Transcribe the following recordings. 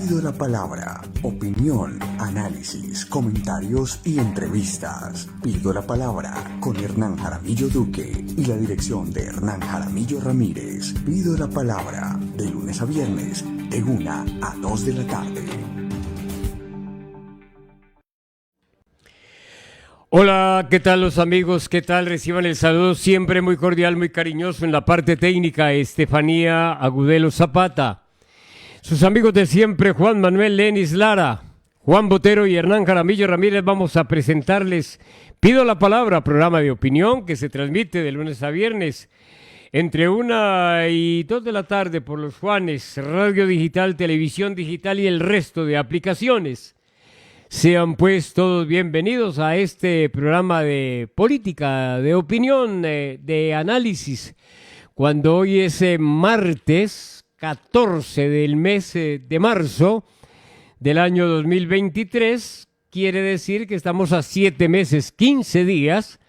Pido la palabra, opinión, análisis, comentarios y entrevistas. Pido la palabra con Hernán Jaramillo Duque y la dirección de Hernán Jaramillo Ramírez. Pido la palabra de lunes a viernes de 1 a 2 de la tarde. Hola, ¿qué tal los amigos? ¿Qué tal? Reciban el saludo siempre muy cordial, muy cariñoso en la parte técnica, Estefanía Agudelo Zapata. Sus amigos de siempre, Juan Manuel Lenis Lara, Juan Botero y Hernán Jaramillo Ramírez, vamos a presentarles Pido la Palabra, programa de opinión que se transmite de lunes a viernes entre 1 y 2 de la tarde por los Juanes, radio digital, televisión digital y el resto de aplicaciones. Sean pues todos bienvenidos a este programa de política, de opinión, de análisis, cuando hoy es martes 14 del mes de marzo del año 2023, quiere decir que estamos a 7 meses, 15 días,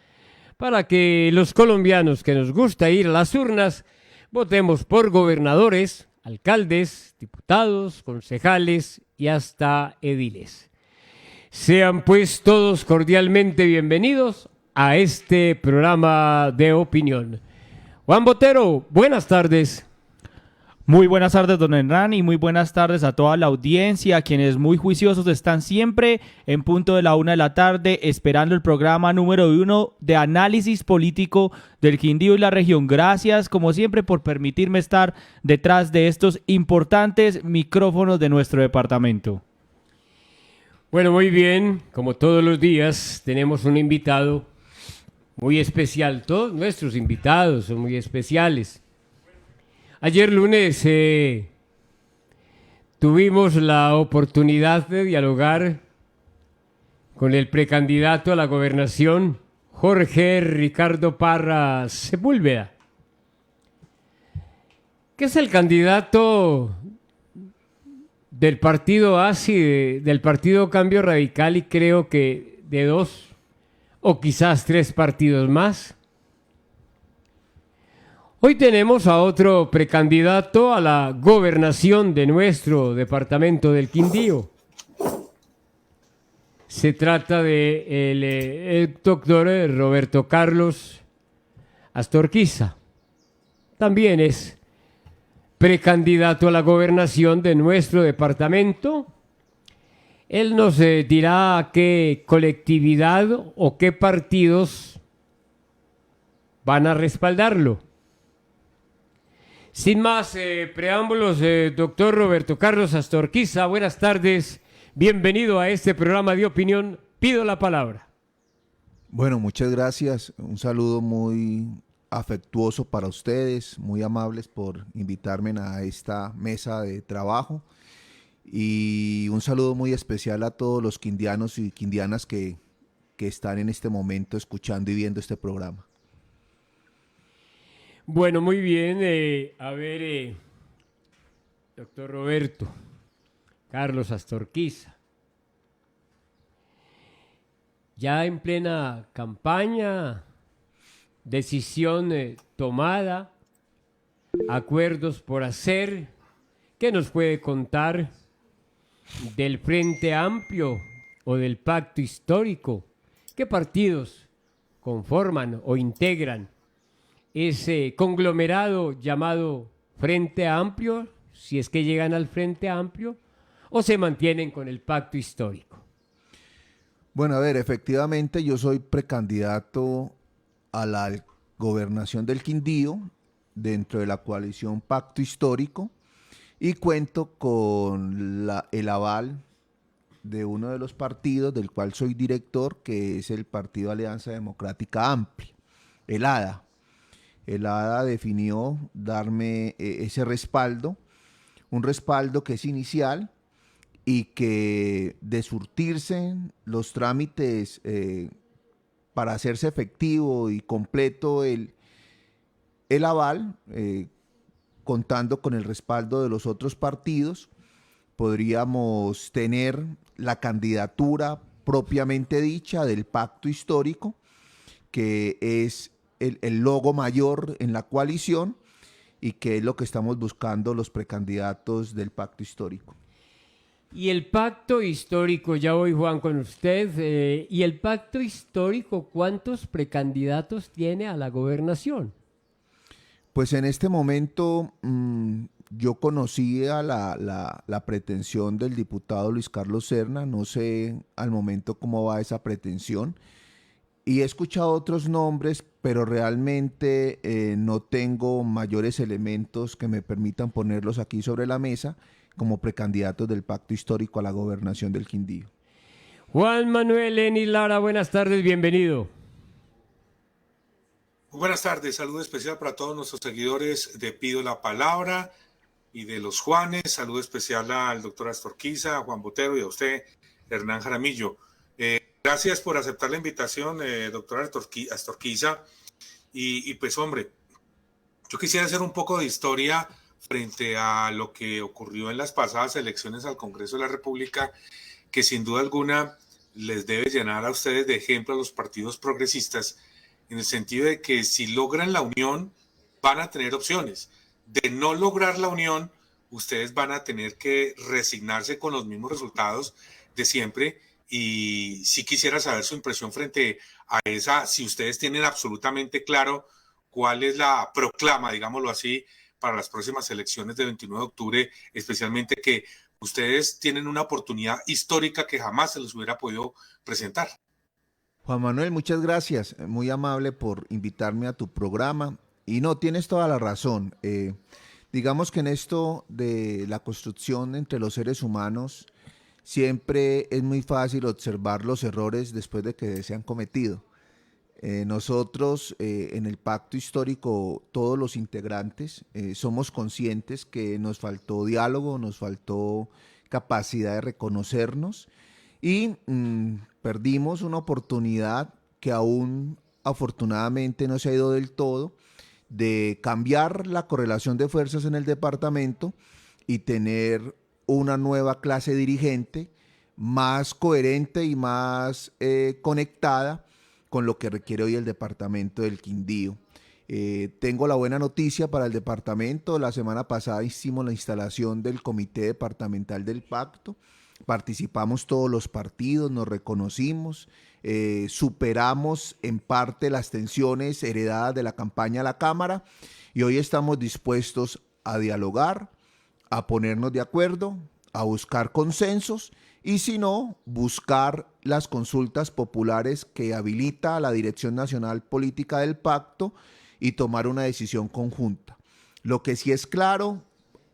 para que los colombianos que nos gusta ir a las urnas, votemos por gobernadores, alcaldes, diputados, concejales y hasta ediles. Sean pues todos cordialmente bienvenidos a este programa de opinión. Juan Botero, buenas tardes. Muy buenas tardes, don Hernán, y muy buenas tardes a toda la audiencia, quienes muy juiciosos están siempre en punto de la 1 de la tarde, esperando el programa número 1 de análisis político del Quindío y la región. Gracias, como siempre, por permitirme estar detrás de estos importantes micrófonos de nuestro departamento. Bueno, muy bien, como todos los días tenemos un invitado muy especial. Todos nuestros invitados son muy especiales. Ayer lunes tuvimos la oportunidad de dialogar con el precandidato a la gobernación, Jorge Ricardo Parra Sepúlveda, que es el candidato del partido ASI, del partido Cambio Radical, y creo que de 2 o quizás 3 partidos más. Hoy tenemos a otro precandidato a la gobernación de nuestro departamento del Quindío. Se trata de el doctor Roberto Carlos Astorquiza. También es precandidato a la gobernación de nuestro departamento. Él nos dirá qué colectividad o qué partidos van a respaldarlo. Sin más preámbulos, doctor Roberto Carlos Astorquiza, buenas tardes, bienvenido a este programa de opinión, pido la palabra. Bueno, muchas gracias, un saludo muy afectuoso para ustedes, muy amables por invitarme a esta mesa de trabajo, y un saludo muy especial a todos los quindianos y quindianas que están en este momento escuchando y viendo este programa. Bueno, muy bien, doctor Roberto Carlos Astorquiza, ya en plena campaña, decisión tomada, acuerdos por hacer. ¿Qué nos puede contar del Frente Amplio o del Pacto Histórico? ¿Qué partidos conforman o integran ese conglomerado llamado Frente Amplio, si es que llegan al Frente Amplio, o se mantienen con el Pacto Histórico? Bueno, a ver, efectivamente yo soy precandidato a la gobernación del Quindío dentro de la coalición Pacto Histórico y cuento con el aval de uno de los partidos del cual soy director, que es el Partido Alianza Democrática Amplia, el ADA. El ADA definió darme ese respaldo, un respaldo que es inicial y que, de surtirse los trámites para hacerse efectivo y completo el aval, contando con el respaldo de los otros partidos, podríamos tener la candidatura propiamente dicha del Pacto Histórico, que es el logo mayor en la coalición y que es lo que estamos buscando los precandidatos del Pacto Histórico. Y el pacto histórico, ya voy Juan con usted, y el pacto histórico, ¿cuántos precandidatos tiene a la gobernación? Pues en este momento yo conocía la pretensión del diputado Luis Carlos Serna, no sé al momento cómo va esa pretensión, y he escuchado otros nombres, pero realmente no tengo mayores elementos que me permitan ponerlos aquí sobre la mesa como precandidatos del pacto histórico a la gobernación del Quindío. Juan Manuel Eni Lara, buenas tardes, bienvenido. Buenas tardes, saludo especial para todos nuestros seguidores de Pido la Palabra y de los Juanes, saludo especial al doctor Astorquiza, a Juan Botero y a usted, Hernán Jaramillo. Gracias por aceptar la invitación, doctor Astorquiza, y pues hombre, yo quisiera hacer un poco de historia frente a lo que ocurrió en las pasadas elecciones al Congreso de la República, que sin duda alguna les debe llenar a ustedes de ejemplo a los partidos progresistas, en el sentido de que si logran la unión, van a tener opciones. De no lograr la unión, ustedes van a tener que resignarse con los mismos resultados de siempre. Y sí quisiera saber su impresión frente a esa, si ustedes tienen absolutamente claro cuál es la proclama, digámoslo así, para las próximas elecciones del 29 de octubre, especialmente que ustedes tienen una oportunidad histórica que jamás se les hubiera podido presentar. Juan Manuel, muchas gracias, muy amable por invitarme a tu programa. Y no, tienes toda la razón. Digamos que en esto de la construcción entre los seres humanos, siempre es muy fácil observar los errores después de que se han cometido. Nosotros en el pacto histórico, todos los integrantes, somos conscientes que nos faltó diálogo, nos faltó capacidad de reconocernos y perdimos una oportunidad que aún afortunadamente no se ha ido del todo, de cambiar la correlación de fuerzas en el departamento y tener una nueva clase dirigente más coherente y más conectada con lo que requiere hoy el departamento del Quindío. Tengo la buena noticia para el departamento. La semana pasada hicimos la instalación del Comité Departamental del Pacto. Participamos todos los partidos, nos reconocimos, superamos en parte las tensiones heredadas de la campaña a la Cámara y hoy estamos dispuestos a dialogar, a ponernos de acuerdo, a buscar consensos y si no, buscar las consultas populares que habilita la Dirección Nacional Política del Pacto y tomar una decisión conjunta. Lo que sí es claro,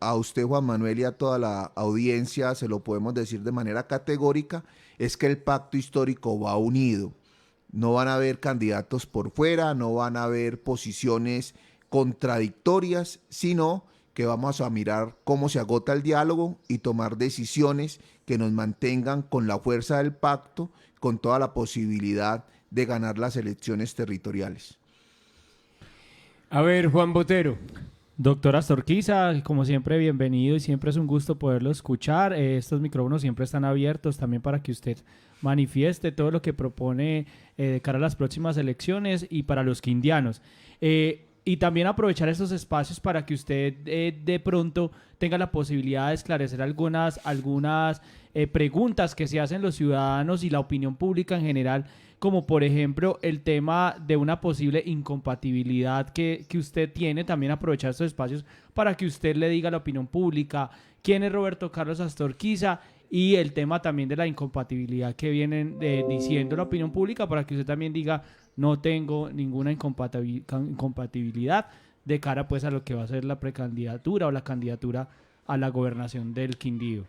a usted Juan Manuel y a toda la audiencia se lo podemos decir de manera categórica, es que el pacto histórico va unido. No van a haber candidatos por fuera, no van a haber posiciones contradictorias, sino que vamos a mirar cómo se agota el diálogo y tomar decisiones que nos mantengan con la fuerza del pacto, con toda la posibilidad de ganar las elecciones territoriales. A ver, Juan Botero. Doctor Astorquiza, como siempre, bienvenido y siempre es un gusto poderlo escuchar. Estos micrófonos siempre están abiertos también para que usted manifieste todo lo que propone de cara a las próximas elecciones y para los quindianos. Y también aprovechar estos espacios para que usted de pronto tenga la posibilidad de esclarecer algunas preguntas que se hacen los ciudadanos y la opinión pública en general, como por ejemplo el tema de una posible incompatibilidad que usted tiene. También aprovechar estos espacios para que usted le diga a la opinión pública quién es Roberto Carlos Astorquiza y el tema también de la incompatibilidad que vienen diciendo la opinión pública, para que usted también diga: no tengo ninguna incompatibilidad de cara pues a lo que va a ser la precandidatura o la candidatura a la gobernación del Quindío.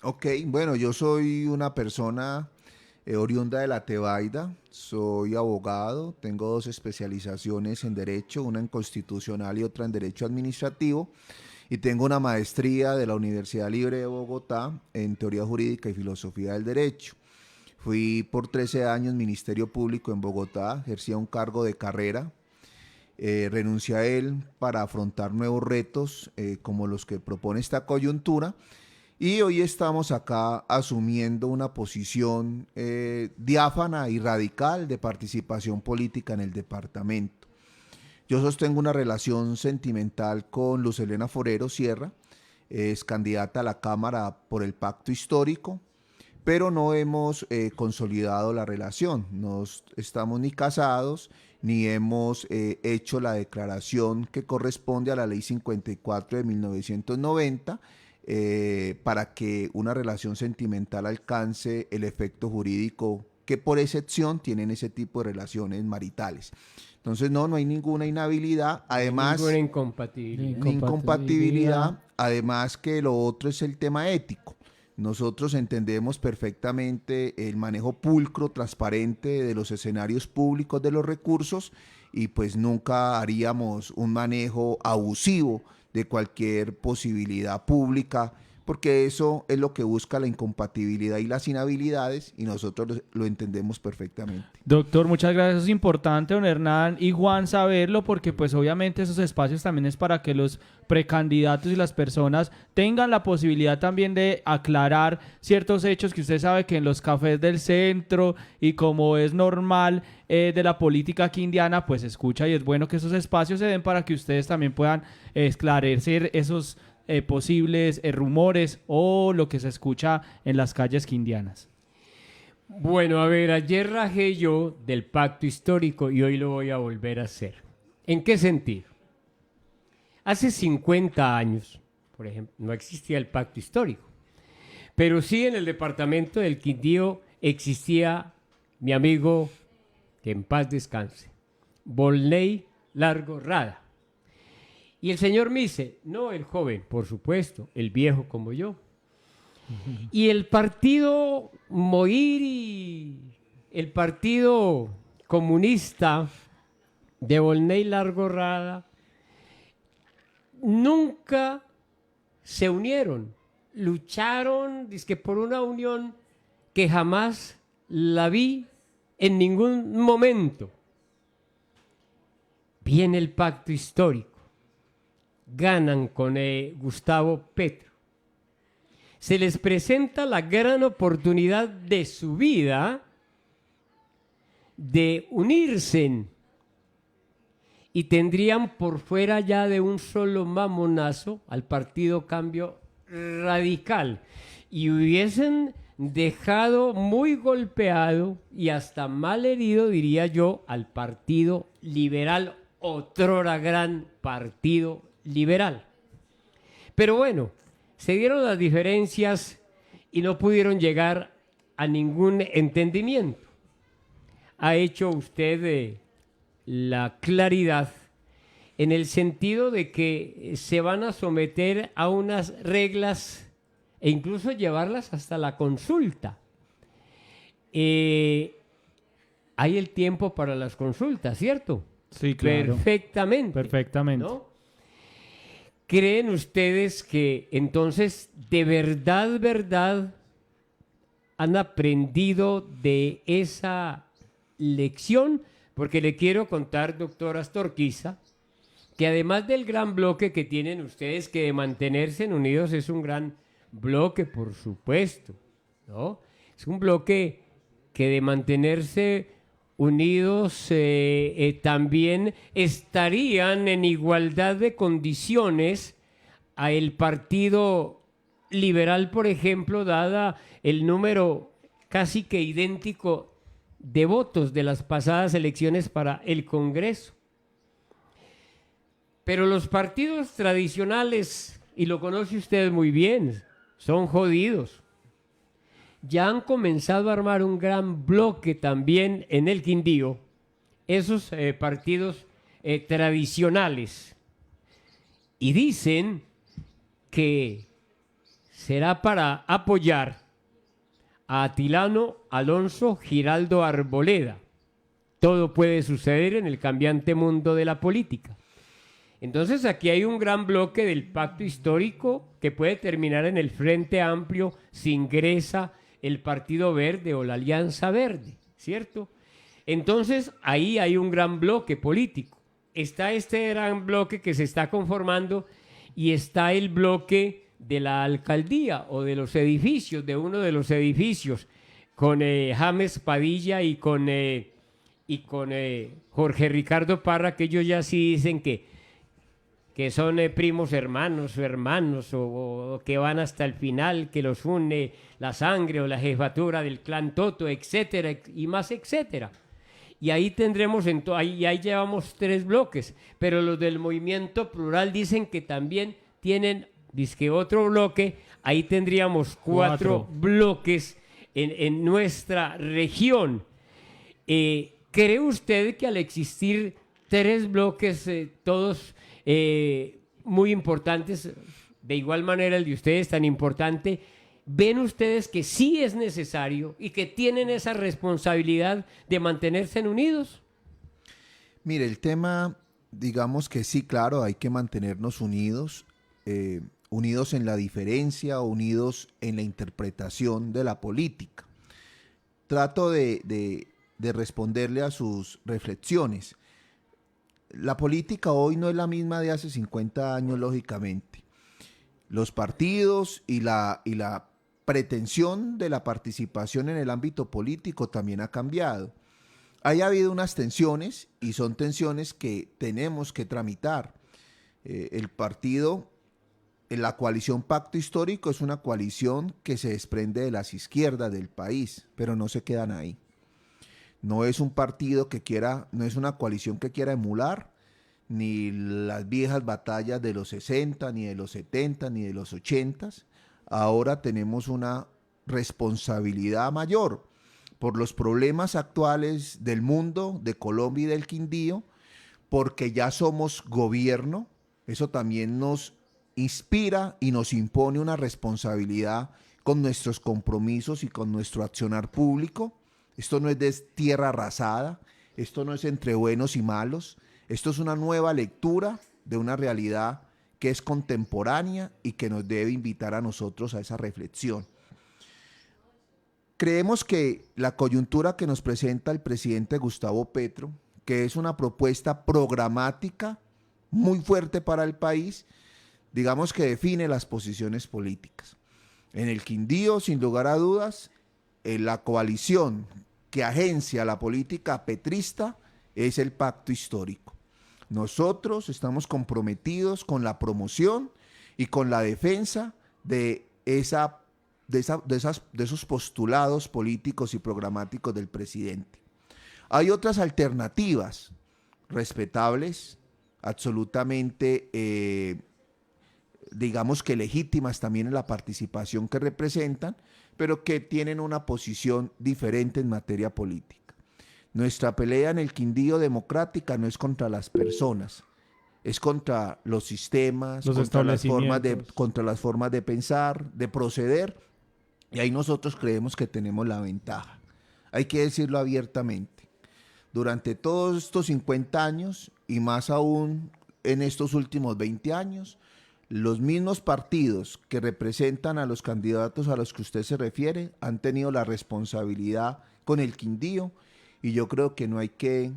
Ok, bueno, yo soy una persona oriunda de la Tebaida, soy abogado, tengo 2 especializaciones en Derecho, una en Constitucional y otra en Derecho Administrativo, y tengo una maestría de la Universidad Libre de Bogotá en Teoría Jurídica y Filosofía del Derecho. Fui por 13 años Ministerio Público en Bogotá, ejercía un cargo de carrera, renuncié a él para afrontar nuevos retos como los que propone esta coyuntura y hoy estamos acá asumiendo una posición diáfana y radical de participación política en el departamento. Yo sostengo una relación sentimental con Luz Helena Forero Sierra, es candidata a la Cámara por el Pacto Histórico, pero no hemos consolidado la relación, no estamos ni casados, ni hemos hecho la declaración que corresponde a la Ley 54 de 1990 para que una relación sentimental alcance el efecto jurídico que por excepción tienen ese tipo de relaciones maritales. Entonces no hay ninguna inhabilidad, además ninguna incompatibilidad. Incompatibilidad, además que lo otro es el tema ético. Nosotros entendemos perfectamente el manejo pulcro, transparente de los escenarios públicos de los recursos y pues nunca haríamos un manejo abusivo de cualquier posibilidad pública, porque eso es lo que busca la incompatibilidad y las inhabilidades y nosotros lo entendemos perfectamente. Doctor, muchas gracias. Eso es importante, don Hernán y Juan, saberlo porque pues obviamente esos espacios también es para que los precandidatos y las personas tengan la posibilidad también de aclarar ciertos hechos que usted sabe que en los cafés del centro y como es normal de la política quindiana, pues escucha y es bueno que esos espacios se den para que ustedes también puedan esclarecer esos posibles rumores o lo que se escucha en las calles quindianas. Bueno, a ver, ayer rajé yo del pacto histórico y hoy lo voy a volver a hacer. ¿En qué sentido? Hace 50 años, por ejemplo, no existía el pacto histórico, pero sí en el departamento del Quindío existía mi amigo, que en paz descanse, Volney Largo Rada. Y el señor me dice, no el joven, por supuesto, el viejo como yo. Y el partido Moiri, el partido comunista de Volney Largo Rada, nunca se unieron. Lucharon, dizque por una unión que jamás la vi en ningún momento. Viene el pacto histórico. Ganan con Gustavo Petro. Se les presenta la gran oportunidad de su vida de unirse y tendrían por fuera ya de un solo mamonazo al Partido Cambio Radical y hubiesen dejado muy golpeado y hasta mal herido, diría yo, al Partido Liberal, otrora gran Partido Liberal. Pero bueno, se dieron las diferencias y no pudieron llegar a ningún entendimiento. Ha hecho usted la claridad en el sentido de que se van a someter a unas reglas e incluso llevarlas hasta la consulta. Hay el tiempo para las consultas, ¿cierto? Sí, claro. Perfectamente. ¿No? ¿Creen ustedes que entonces de verdad han aprendido de esa lección? Porque le quiero contar, doctora Astorquiza, que además del gran bloque que tienen ustedes, que de mantenerse unidos es un gran bloque, por supuesto, ¿no? Es un bloque que de mantenerse unidos también estarían en igualdad de condiciones a el Partido Liberal, por ejemplo, dada el número casi que idéntico de votos de las pasadas elecciones para el Congreso. Pero los partidos tradicionales, y lo conoce usted muy bien, son jodidos. Ya han comenzado a armar un gran bloque también en el Quindío, esos partidos tradicionales. Y dicen que será para apoyar a Atilano Alonso Giraldo Arboleda. Todo puede suceder en el cambiante mundo de la política. Entonces aquí hay un gran bloque del pacto histórico que puede terminar en el Frente Amplio si ingresa el Partido Verde o la Alianza Verde, ¿cierto? Entonces ahí hay un gran bloque político. Está este gran bloque que se está conformando y está el bloque de la alcaldía o de los edificios, de uno de los edificios, con James Padilla y con Jorge Ricardo Parra, que ellos ya sí dicen que que son primos hermanos o que van hasta el final, que los une la sangre o la jefatura del clan Toto, etcétera, y más etcétera. Y ahí tendremos, ahí llevamos 3 bloques, pero los del movimiento plural dicen que también tienen, dizque otro bloque, ahí tendríamos 4 bloques en nuestra región. ¿Cree usted que al existir 3 bloques, todos muy importantes, de igual manera el de ustedes tan importante, ven ustedes que sí es necesario y que tienen esa responsabilidad de mantenerse unidos? Mire, el tema, digamos que sí, claro, hay que mantenernos unidos, unidos en la diferencia, unidos en la interpretación de la política. Trato de responderle a sus reflexiones. La política hoy no es la misma de hace 50 años, lógicamente. Los partidos y la pretensión de la participación en el ámbito político también ha cambiado. Ha habido unas tensiones y son tensiones que tenemos que tramitar. El partido, la coalición Pacto Histórico es una coalición que se desprende de las izquierdas del país, pero no se quedan ahí. No es un partido que quiera, no es una coalición que quiera emular ni las viejas batallas de los 60, ni de los 70, ni de los 80. Ahora tenemos una responsabilidad mayor por los problemas actuales del mundo, de Colombia y del Quindío, porque ya somos gobierno. Eso también nos inspira y nos impone una responsabilidad con nuestros compromisos y con nuestro accionar público. Esto no es de tierra arrasada, esto no es entre buenos y malos, esto es una nueva lectura de una realidad que es contemporánea y que nos debe invitar a nosotros a esa reflexión. Creemos que la coyuntura que nos presenta el presidente Gustavo Petro, que es una propuesta programática muy fuerte para el país, digamos que define las posiciones políticas. En el Quindío, sin lugar a dudas, la coalición que agencia la política petrista es el Pacto Histórico. Nosotros estamos comprometidos con la promoción y con la defensa de esos postulados políticos y programáticos del presidente. Hay otras alternativas respetables, absolutamente digamos que legítimas también en la participación que representan, pero que tienen una posición diferente en materia política. Nuestra pelea en el Quindío democrática no es contra las personas, es contra los sistemas, contra las formas de pensar, de proceder, y ahí nosotros creemos que tenemos la ventaja. Hay que decirlo abiertamente. Durante todos estos 50 años, y más aún en estos últimos 20 años, los mismos partidos que representan a los candidatos a los que usted se refiere han tenido la responsabilidad con el Quindío, y yo creo que no hay que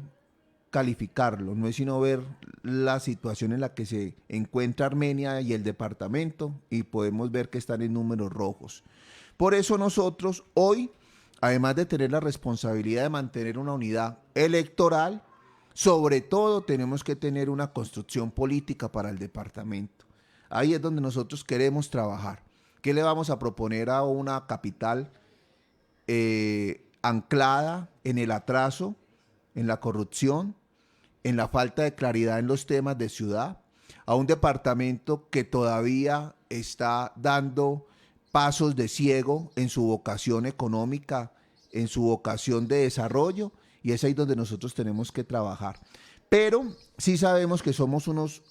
calificarlo, no es sino ver la situación en la que se encuentra Armenia y el departamento, y podemos ver que están en números rojos. Por eso nosotros hoy, además de tener la responsabilidad de mantener una unidad electoral, sobre todo tenemos que tener una construcción política para el departamento. Ahí es donde nosotros queremos trabajar. ¿Qué le vamos a proponer a una capital anclada en el atraso, en la corrupción, en la falta de claridad en los temas de ciudad? A un departamento que todavía está dando pasos de ciego en su vocación económica, en su vocación de desarrollo, y es ahí donde nosotros tenemos que trabajar. Pero sí sabemos que somos unos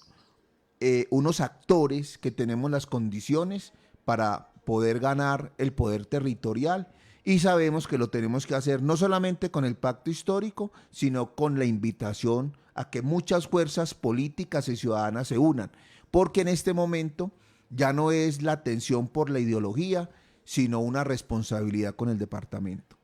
actores que tenemos las condiciones para poder ganar el poder territorial, y sabemos que lo tenemos que hacer no solamente con el Pacto Histórico, sino con la invitación a que muchas fuerzas políticas y ciudadanas se unan, porque en este momento ya no es la tensión por la ideología, sino una responsabilidad con el departamento.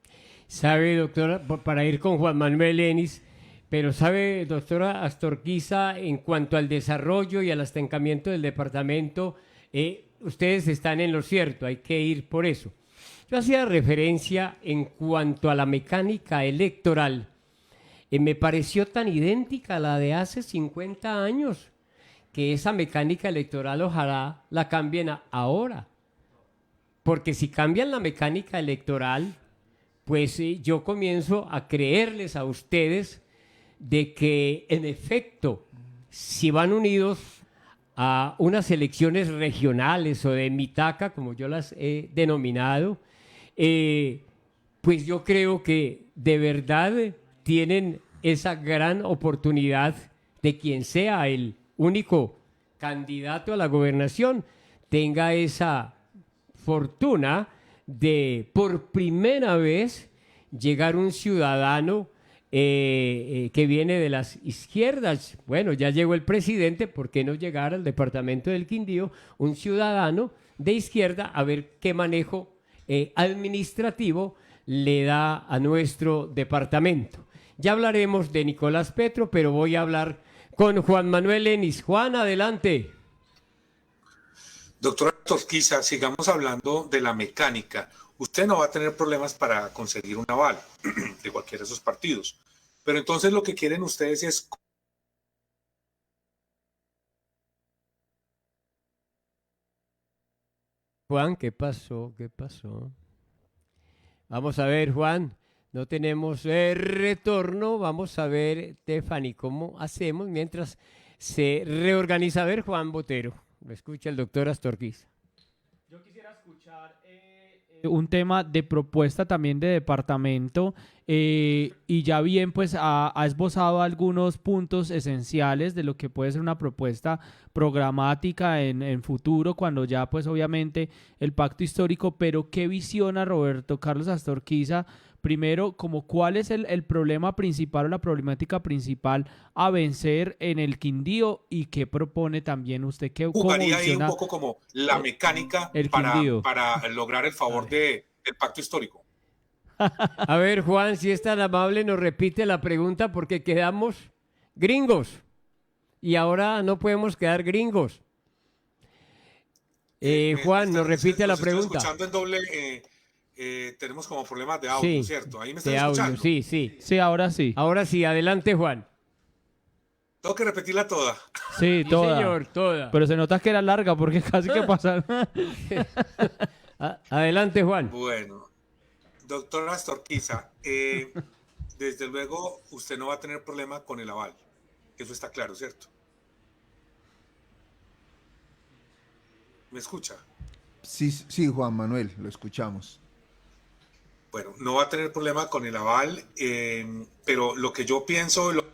Sabe, doctora, para ir con Juan Manuel Lenis, pero sabe, doctora Astorquiza, en cuanto al desarrollo y al estancamiento del departamento, ustedes están en lo cierto, hay que ir por eso. Yo hacía referencia en cuanto a la mecánica electoral, me pareció tan idéntica a la de hace 50 años, que esa mecánica electoral ojalá la cambien ahora. Porque si cambian la mecánica electoral, pues yo comienzo a creerles a ustedes de que en efecto, si van unidos a unas elecciones regionales o de mitaca, como yo las he denominado, pues yo creo que de verdad tienen esa gran oportunidad de quien sea el único candidato a la gobernación, tenga esa fortuna de por primera vez llegar un ciudadano que viene de las izquierdas. Bueno, ya llegó el presidente, ¿por qué no llegar al departamento del Quindío un ciudadano de izquierda a ver qué manejo administrativo le da a nuestro departamento? Ya hablaremos de Nicolás Petro, pero voy a hablar con Juan Manuel Lenis. Juan, adelante. Doctora Torquiza, sigamos hablando de la mecánica. Usted no va a tener problemas para conseguir un aval de cualquiera de esos partidos. Pero entonces lo que quieren ustedes es... Juan, ¿qué pasó? ¿Qué pasó? Vamos a ver, Juan, no tenemos retorno. Vamos a ver, Stephanie, cómo hacemos mientras se reorganiza. A ver, Juan Botero, lo escucha el doctor Astorquiza. Yo quisiera escuchar un tema de propuesta también de departamento y ya bien pues ha esbozado algunos puntos esenciales de lo que puede ser una propuesta programática en futuro, cuando ya pues obviamente el pacto histórico, pero ¿qué visiona Roberto Carlos Astorquiza? Primero, como cuál es el problema principal o la problemática principal a vencer en el Quindío, y qué propone también usted. Jugaría ahí un poco como la mecánica para lograr el favor del pacto histórico. A ver, Juan, si es tan amable, nos repite la pregunta porque quedamos gringos y ahora no podemos quedar gringos. Juan, nos repite la pregunta. Estoy escuchando en doble... tenemos como problemas de audio, sí, ¿cierto? Ahí me están escuchando. Audio, sí, sí. Sí, ahora sí. Ahora sí, adelante, Juan. Tengo que repetirla toda. Sí, toda. Señor, toda. Pero se nota que era larga porque casi que pasaron. Adelante, Juan. Bueno, doctora Astorquiza, desde luego usted no va a tener problema con el aval. Eso está claro, ¿cierto? ¿Me escucha? Sí, sí, Juan Manuel, lo escuchamos. Bueno, no va a tener problema con el aval, pero lo que yo pienso, lo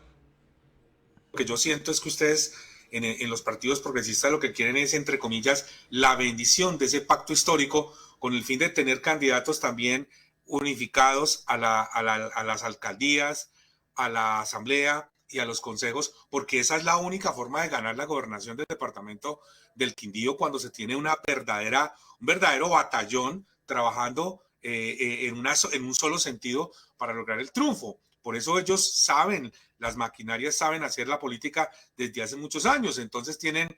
que yo siento es que ustedes en los partidos progresistas lo que quieren es, entre comillas, la bendición de ese pacto histórico con el fin de tener candidatos también unificados a las alcaldías, a la asamblea y a los consejos, porque esa es la única forma de ganar la gobernación del departamento del Quindío, cuando se tiene un verdadero batallón trabajando en un solo sentido para lograr el triunfo. Por eso ellos saben, las maquinarias saben hacer la política desde hace muchos años. Entonces tienen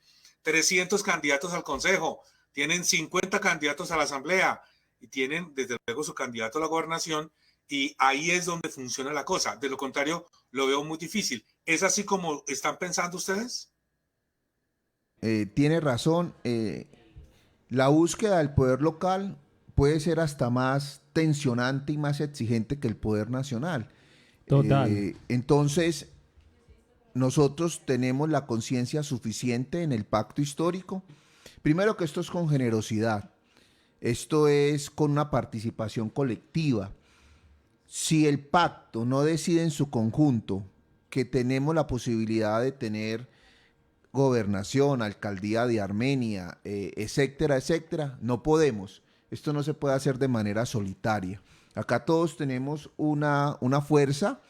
300 candidatos al consejo, tienen 50 candidatos a la asamblea y tienen desde luego su candidato a la gobernación, y ahí es donde funciona la cosa. De lo contrario, lo veo muy difícil. ¿Es así como están pensando ustedes? Tiene razón. La búsqueda del poder local puede ser hasta más tensionante y más exigente que el poder nacional. Total. Entonces, nosotros tenemos la conciencia suficiente en el pacto histórico. Primero, que esto es con generosidad. Esto es con una participación colectiva. Si el pacto no decide en su conjunto que tenemos la posibilidad de tener gobernación, alcaldía de Armenia, etcétera, etcétera, no podemos. Esto no se puede hacer de manera solitaria. Acá todos tenemos una fuerza,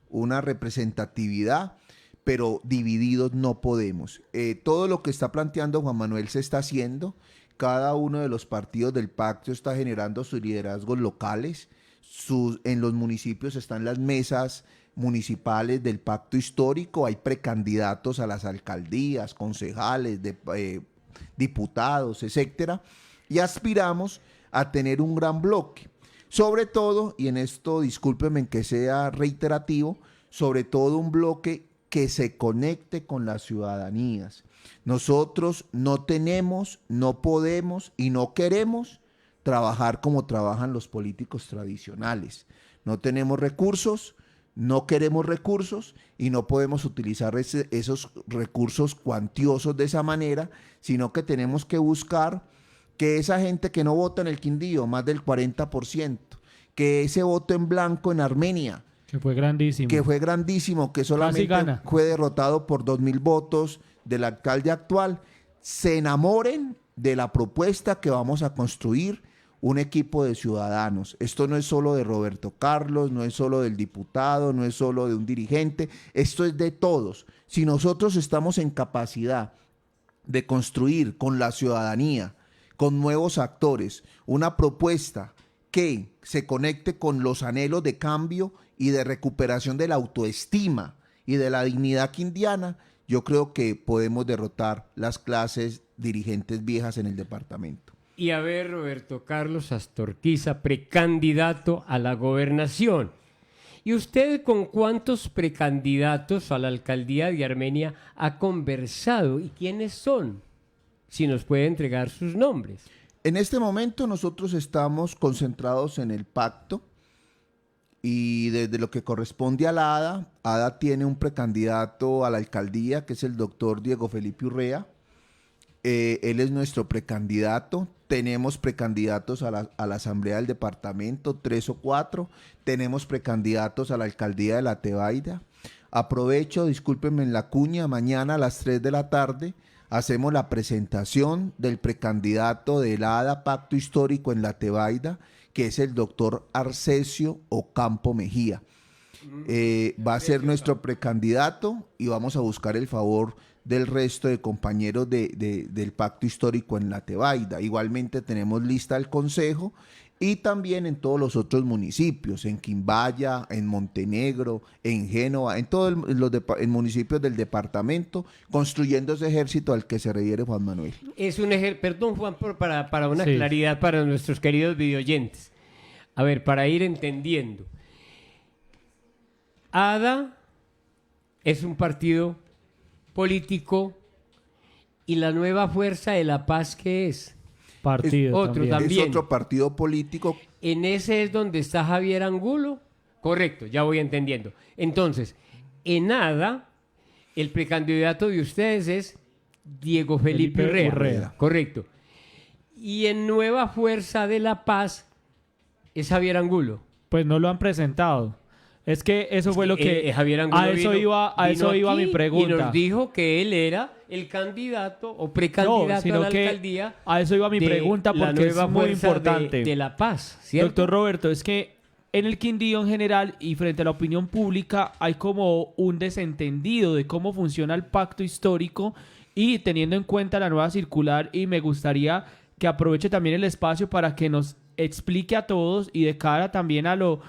una representatividad, pero divididos no podemos. Todo lo que está planteando Juan Manuel se está haciendo. Cada uno de los partidos del pacto está generando sus liderazgos locales. En los municipios están las mesas municipales del pacto histórico, hay precandidatos a las alcaldías, concejales, diputados, etcétera, y aspiramos a tener un gran bloque. Sobre todo, y en esto discúlpenme en que sea reiterativo, sobre todo un bloque que se conecte con las ciudadanías. Nosotros no tenemos, no podemos y no queremos trabajar como trabajan los políticos tradicionales. No tenemos recursos, no queremos recursos y no podemos utilizar esos recursos cuantiosos de esa manera, sino que tenemos que buscar que esa gente que no vota en el Quindío, más del 40%, que ese voto en blanco en Armenia, Que fue grandísimo, que solamente gana. fue derrotado por 2.000 votos del alcalde actual, se enamoren de la propuesta que vamos a construir un equipo de ciudadanos. Esto no es solo de Roberto Carlos, no es solo del diputado, no es solo de un dirigente, esto es de todos. Si nosotros estamos en capacidad de construir con la ciudadanía, con nuevos actores, una propuesta que se conecte con los anhelos de cambio y de recuperación de la autoestima y de la dignidad quindiana, yo creo que podemos derrotar las clases dirigentes viejas en el departamento. Y a ver, Roberto Carlos Astorquiza, precandidato a la gobernación. ¿Y usted con cuántos precandidatos a la alcaldía de Armenia ha conversado? ¿Y quiénes son? Si nos puede entregar sus nombres. En este momento nosotros estamos concentrados en el pacto y desde lo que corresponde a la ADA, ADA tiene un precandidato a la alcaldía que es el doctor Diego Felipe Urrea. Él es nuestro precandidato. Tenemos precandidatos a la asamblea del departamento, 3 o 4. Tenemos precandidatos a la alcaldía de La Tebaida. Aprovecho, discúlpenme en la cuña, mañana a las 3 de la tarde hacemos la presentación del precandidato del ADA Pacto Histórico en La Tebaida, que es el doctor Arcesio Ocampo Mejía. Va a ser nuestro precandidato y vamos a buscar el favor del resto de compañeros del Pacto Histórico en La Tebaida. Igualmente tenemos lista del Consejo y también en todos los otros municipios, en Quimbaya, en Montenegro, en Génova, en todos los municipios del departamento, construyendo ese ejército al que se refiere Juan Manuel. Es un perdón, Juan, para una claridad para nuestros queridos videoyentes. A ver, para ir entendiendo. ADA es un partido político y la Nueva Fuerza de la Paz, ¿qué es? Partido Otro también. Es otro partido político. En ese es donde está Javier Angulo. Correcto, ya voy entendiendo. Entonces, en ADA, el precandidato de ustedes es Diego Felipe Urrea. Correcto. Y en Nueva Fuerza de la Paz es Javier Angulo. Pues no lo han presentado. Es que eso fue lo que... Javier Angulo a eso iba mi pregunta. Y nos dijo que él era el candidato o precandidato a la alcaldía. A eso iba mi pregunta porque es muy importante. De La Paz, ¿cierto? Doctor Roberto, es que en el Quindío en general y frente a la opinión pública hay como un desentendido de cómo funciona el pacto histórico y teniendo en cuenta la nueva circular, y me gustaría que aproveche también el espacio para que nos explique a todos y de cara también a lo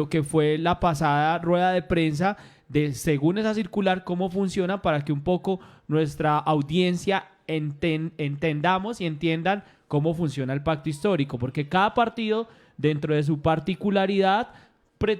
que fue la pasada rueda de prensa de según esa circular cómo funciona, para que un poco nuestra audiencia entendamos y entiendan cómo funciona el pacto histórico, porque cada partido dentro de su particularidad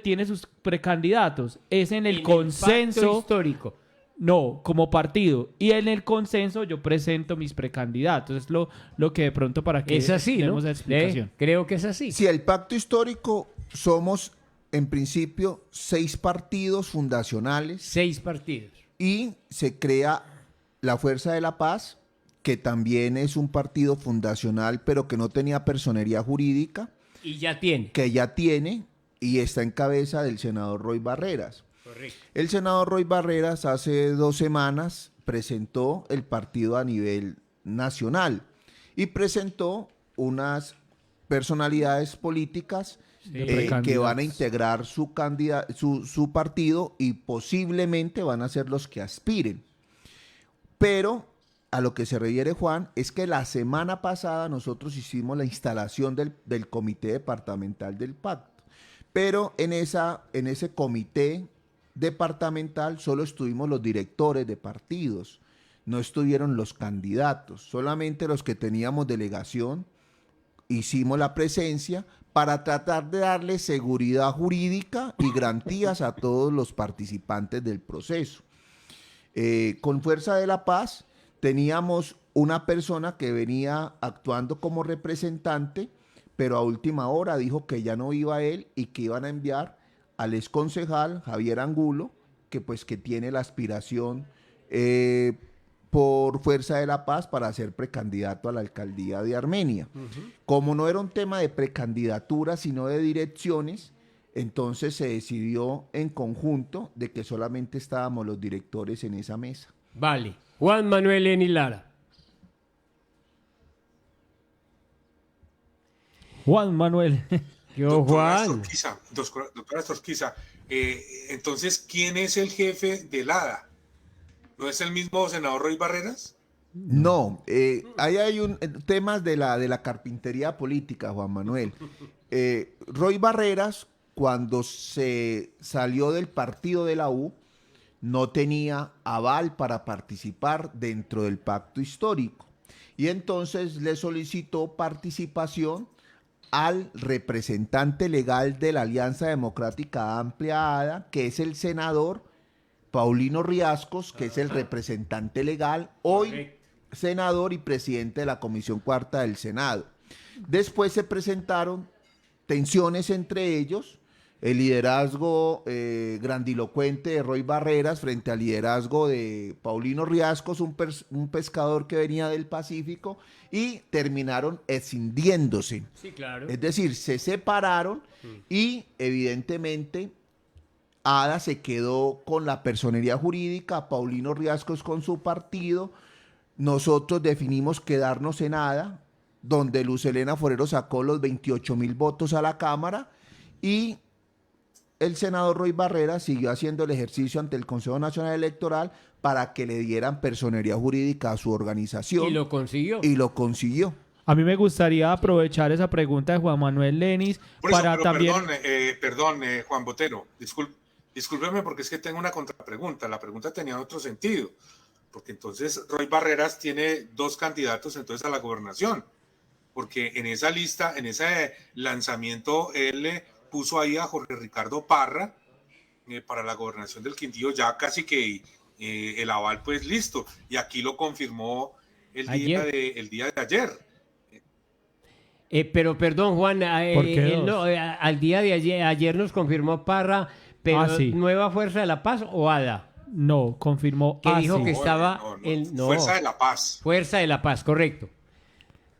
tiene sus precandidatos. Es en el consenso pacto histórico. No, como partido. Y en el consenso yo presento mis precandidatos. Es lo que de pronto para que es así, ¿no? demos explicación. Creo que es así. Si el pacto histórico somos, en principio, 6 partidos fundacionales. 6 partidos. Y se crea la Fuerza de la Paz, que también es un partido fundacional, pero que no tenía personería jurídica. Y ya tiene. Que ya tiene y está en cabeza del senador Roy Barreras. Correcto. El senador Roy Barreras hace 2 semanas presentó el partido a nivel nacional y presentó unas personalidades políticas que van a integrar su partido y posiblemente van a ser los que aspiren. Pero a lo que se refiere Juan es que la semana pasada nosotros hicimos la instalación del comité departamental del pacto, pero en ese comité departamental solo estuvimos los directores de partidos, no estuvieron los candidatos, solamente los que teníamos delegación hicimos la presencia para tratar de darle seguridad jurídica y garantías a todos los participantes del proceso. Con Fuerza de la Paz teníamos una persona que venía actuando como representante, pero a última hora dijo que ya no iba él y que iban a enviar al exconcejal Javier Angulo, que pues que tiene la aspiración por Fuerza de la Paz para ser precandidato a la alcaldía de Armenia. Como no era un tema de precandidatura, sino de direcciones, entonces se decidió en conjunto de que solamente estábamos los directores en esa mesa. Vale. Juan Manuel Eni Lara. Juan Manuel. Yo, Doctora Juan. Doctora Estorquiza, entonces, ¿quién es el jefe del ADA? ¿No es el mismo senador Roy Barreras? No, ahí hay temas de la carpintería política, Juan Manuel. Roy Barreras, cuando se salió del partido de la U, no tenía aval para participar dentro del pacto histórico. Y entonces le solicitó participación al representante legal de la Alianza Democrática Amplia ADA, que es el senador Paulino Riascos, que es el representante legal, hoy senador y presidente de la Comisión Cuarta del Senado. Después se presentaron tensiones entre ellos, el liderazgo grandilocuente de Roy Barreras frente al liderazgo de Paulino Riascos, un pescador que venía del Pacífico, y terminaron escindiéndose. Sí, claro. Es decir, se separaron y evidentemente Ada se quedó con la personería jurídica, Paulino Riascos con su partido. Nosotros definimos quedarnos en Ada, donde Luz Helena Forero sacó los 28.000 votos a la Cámara y el senador Roy Barreras siguió haciendo el ejercicio ante el Consejo Nacional Electoral para que le dieran personería jurídica a su organización. Y lo consiguió. Y lo consiguió. A mí me gustaría aprovechar esa pregunta de Juan Manuel Lenis para también... Perdón, Juan Botero, discúlpeme porque es que tengo una contrapregunta. La pregunta tenía otro sentido, porque entonces Roy Barreras tiene dos candidatos entonces a la gobernación, porque en esa lista, en ese lanzamiento, él puso ahí a Jorge Ricardo Parra para la gobernación del Quindío, ya casi que el aval pues listo, y aquí lo confirmó el día de ayer. Pero perdón, Juan, ¿Por qué dos? al día de ayer nos confirmó Parra, pero sí. ¿Nueva Fuerza de la Paz o ADA? No, confirmó Que dijo sí. que estaba Fuerza de la Paz. Fuerza de la Paz, correcto.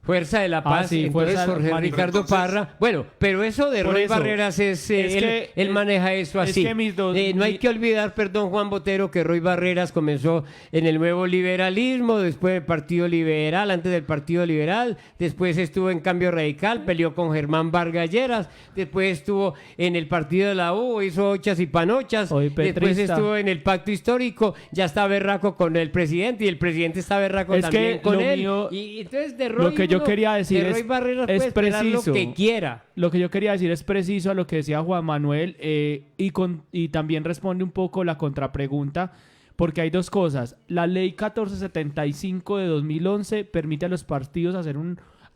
Fuerza de la Paz, sí, entonces Fuerza Jorge Ricardo entonces, Parra. Bueno, pero eso de por Roy eso, Barreras él maneja eso es así. que No hay que olvidar, perdón, Juan Botero, que Roy Barreras comenzó en el nuevo liberalismo, después del Partido Liberal, antes del Partido Liberal, después estuvo en Cambio Radical, peleó con Germán Vargas Lleras, después estuvo en el Partido de la U, hizo ochas y panochas, Hoy después petrista. estuvo en el Pacto Histórico, ya está berraco con el presidente y el presidente está berraco Es también que con lo él. mío- Y entonces de Roy lo que yo uno- quería decir de Roy es Barreras es puede esperar preciso. lo que quiera. Lo que yo quería decir es preciso a lo que decía Juan Manuel y también responde un poco la contrapregunta, porque hay dos cosas. La ley 1475 de 2011 permite a los partidos hacer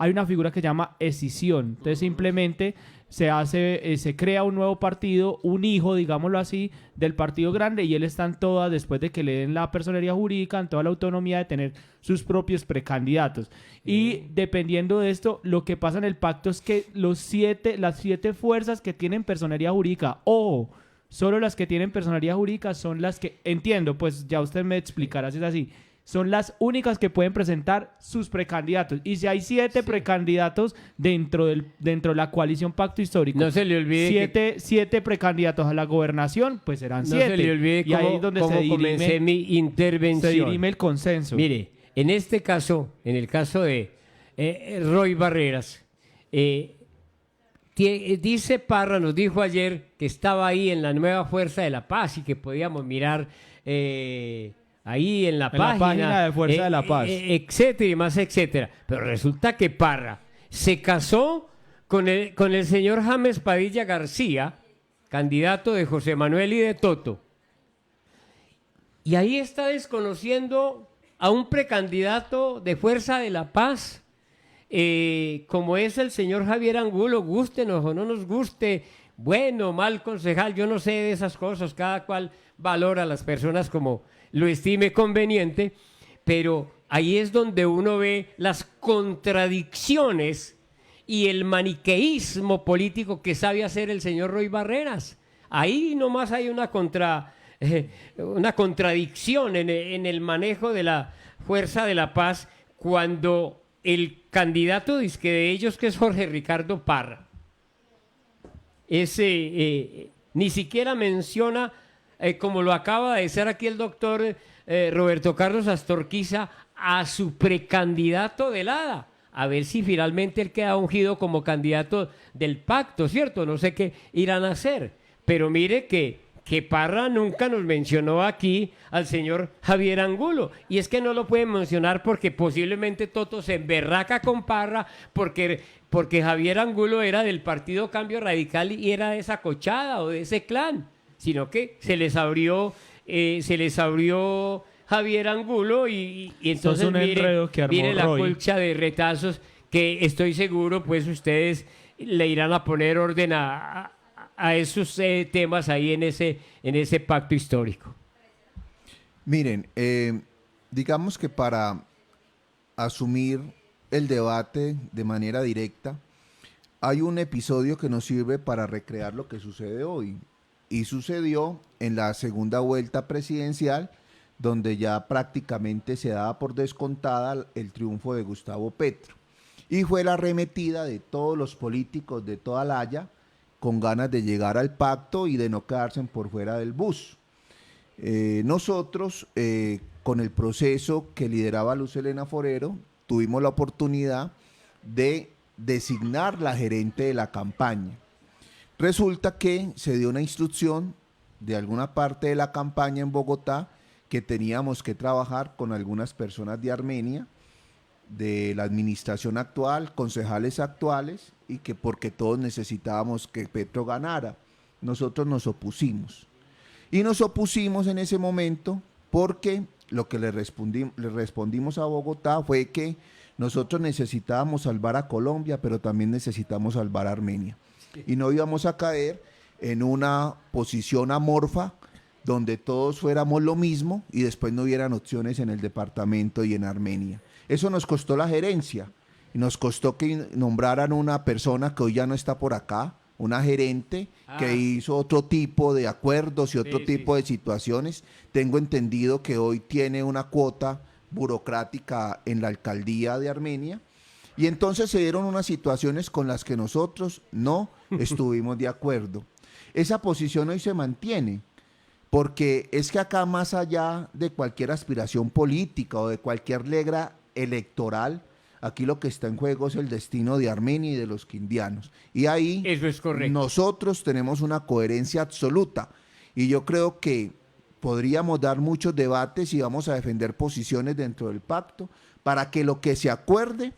hay una figura que se llama escisión. Entonces simplemente se crea un nuevo partido, un hijo, digámoslo así, del partido grande, y él está en toda, después de que le den la personería jurídica, en toda la autonomía de tener sus propios precandidatos. Y dependiendo de esto, lo que pasa en el pacto es que las siete fuerzas que tienen personería jurídica, ojo, solo las que tienen personería jurídica son las que, entiendo, pues ya usted me explicará si es así, son las únicas que pueden presentar sus precandidatos. Y si hay 7 precandidatos dentro de la coalición Pacto Histórico, No se le olvide siete precandidatos a la gobernación, pues serán No 7. se le olvide y ahí es donde cómo se comencé dirime, mi intervención. se dirime el consenso. Mire, en este caso, en el caso de Roy Barreras, dice Parra, nos dijo ayer que estaba ahí en la Nueva Fuerza de la Paz y que podíamos mirar ahí en la página de Fuerza de la Paz. etcétera y más, etcétera. Pero resulta que Parra se casó con el señor James Padilla García, candidato de José Manuel y de Toto. Y ahí está desconociendo a un precandidato de Fuerza de la Paz, como es el señor Javier Angulo, gústenos o no nos guste, bueno, mal concejal, yo no sé de esas cosas, cada cual valora a las personas como lo estime conveniente, pero ahí es donde uno ve las contradicciones y el maniqueísmo político que sabe hacer el señor Roy Barreras. Ahí nomás hay una contradicción en el manejo de la Fuerza de la Paz cuando el candidato dizque de ellos, que es Jorge Ricardo Parra, ni siquiera menciona, como lo acaba de decir aquí el doctor Roberto Carlos Astorquiza, a su precandidato del ADA, a ver si finalmente él queda ungido como candidato del pacto, ¿cierto? No sé qué irán a hacer, pero mire que Parra nunca nos mencionó aquí al señor Javier Angulo, y es que no lo pueden mencionar porque posiblemente Toto se emberraca con Parra, porque Javier Angulo era del Partido Cambio Radical y era de esa cochada o de ese clan, sino que se les abrió Javier Angulo y entonces un enredo que armó mire la Roy. colcha de retazos que estoy seguro pues ustedes le irán a poner orden a esos temas ahí en ese pacto histórico. Miren, digamos que para asumir el debate de manera directa, hay un episodio que nos sirve para recrear lo que sucede hoy. Y sucedió en la segunda vuelta presidencial, donde ya prácticamente se daba por descontada el triunfo de Gustavo Petro. Y fue la arremetida de todos los políticos de toda la Haya con ganas de llegar al pacto y de no quedarse por fuera del bus. Nosotros, con el proceso que lideraba Luz Helena Forero, tuvimos la oportunidad de designar la gerente de la campaña. Resulta que se dio una instrucción de alguna parte de la campaña en Bogotá que teníamos que trabajar con algunas personas de Armenia, de la administración actual, concejales actuales, y que porque todos necesitábamos que Petro ganara. Nosotros nos opusimos. Y nos opusimos en ese momento porque lo que le respondimos a Bogotá fue que nosotros necesitábamos salvar a Colombia, pero también necesitamos salvar a Armenia. Y no íbamos a caer en una posición amorfa donde todos fuéramos lo mismo y después no hubieran opciones en el departamento y en Armenia. Eso nos costó la gerencia y nos costó que nombraran una persona que hoy ya no está por acá, una gerente que hizo otro tipo de acuerdos y otro tipo de situaciones. Tengo entendido que hoy tiene una cuota burocrática en la alcaldía de Armenia. Y entonces se dieron unas situaciones con las que nosotros no estuvimos de acuerdo. Esa posición hoy se mantiene, porque es que acá, más allá de cualquier aspiración política o de cualquier legra electoral, aquí lo que está en juego es el destino de Armenia y de los quindianos. Y ahí eso es correcto. Nosotros tenemos una coherencia absoluta. Y yo creo que podríamos dar muchos debates y vamos a defender posiciones dentro del pacto para que lo que se acuerde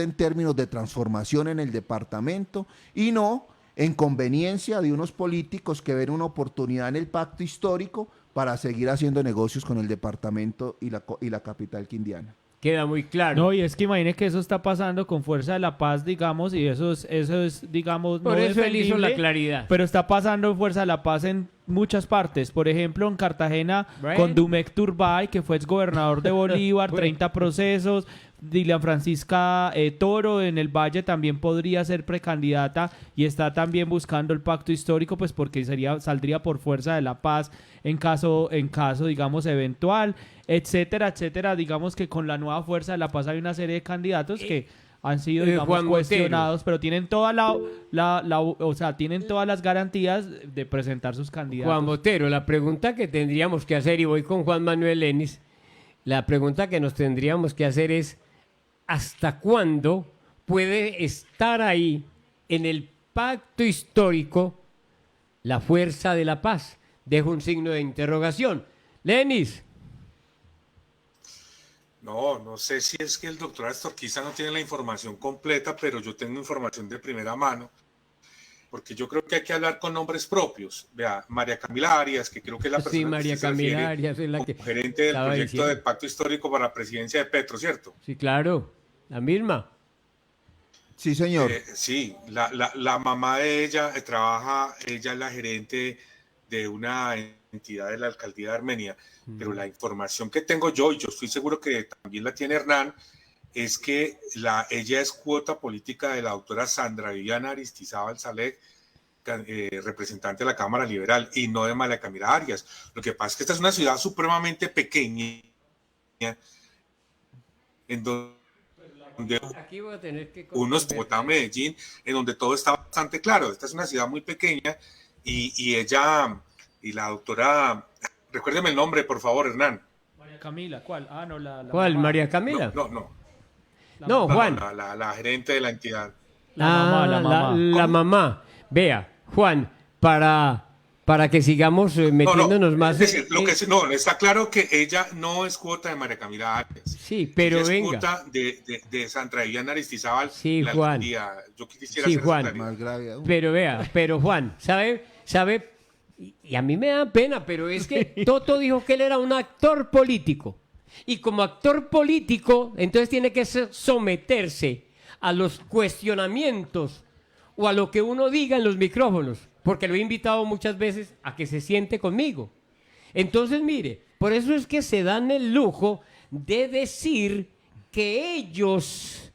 en términos de transformación en el departamento y no en conveniencia de unos políticos que ven una oportunidad en el pacto histórico para seguir haciendo negocios con el departamento y la capital quindiana. Queda muy claro. No, y es que imagine que eso está pasando con Fuerza de la Paz, digamos, y eso es digamos, Por no eso él hizo la defendible, claridad. pero está pasando en Fuerza de la Paz en muchas partes. Por ejemplo, en Cartagena, Bueno. con Dumec Turbay, que fue exgobernador de Bolívar, Bueno. 30 procesos. Dilian Francisca Toro en el Valle también podría ser precandidata y está también buscando el pacto histórico, pues porque saldría por Fuerza de la Paz en caso digamos, eventual, etcétera, etcétera. Digamos que con la nueva Fuerza de la Paz hay una serie de candidatos que han sido, digamos, Juan cuestionados, pero tienen toda o sea, tienen todas las garantías de presentar sus candidatos. Juan Botero, la pregunta que tendríamos que hacer, y voy con Juan Manuel Lenis, la pregunta que nos tendríamos que hacer es: ¿hasta cuándo puede estar ahí en el pacto histórico la Fuerza de la Paz? Dejo un signo de interrogación. Lenis. No sé si es que el doctor Astorquiza no tiene la información completa, pero yo tengo información de primera mano, porque yo creo que hay que hablar con nombres propios. Vea, María Camila Arias, que creo que es la persona Sí, que María usted se refiere Camila Arias es la que como gerente del estaba proyecto diciendo. del Pacto Histórico para la presidencia de Petro, ¿cierto? Sí, claro, la misma. Sí, señor. Sí, la mamá de ella trabaja, ella es la gerente de una entidad de la alcaldía de Armenia, pero la información que tengo yo, y yo estoy seguro que también la tiene Hernán, es que ella es cuota política de la doctora Sandra Viviana Aristizábal Saleh, representante de la Cámara Liberal, y no de María Camila Arias. Lo que pasa es que esta es una ciudad supremamente pequeña, en donde Aquí voy a tener que unos Bogotá, Medellín, en donde todo está bastante claro. Esta es una ciudad muy pequeña y ella y la doctora, recuérdeme el nombre, por favor, Hernán. María Camila, ¿cuál? Ah, no, la ¿Cuál? mamá. ¿María Camila? No, Juan. la gerente de la entidad. La mamá. La mamá. Vea, Juan, para que sigamos metiéndonos más. Es decir, está claro que ella no es cuota de María Camila Arias. Sí, pero ella venga. es cuota de Sandra Viviana Aristizábal. Sí, Juan. Yo quisiera Sí, hacer Juan. esa claridad. Más grave aún. Pero vea, pero Juan, ¿sabe? Y a mí me da pena, pero es que Toto dijo que él era un actor político. Y como actor político, entonces tiene que someterse a los cuestionamientos o a lo que uno diga en los micrófonos, porque lo he invitado muchas veces a que se siente conmigo. Entonces, mire, por eso es que se dan el lujo de decir que ellos,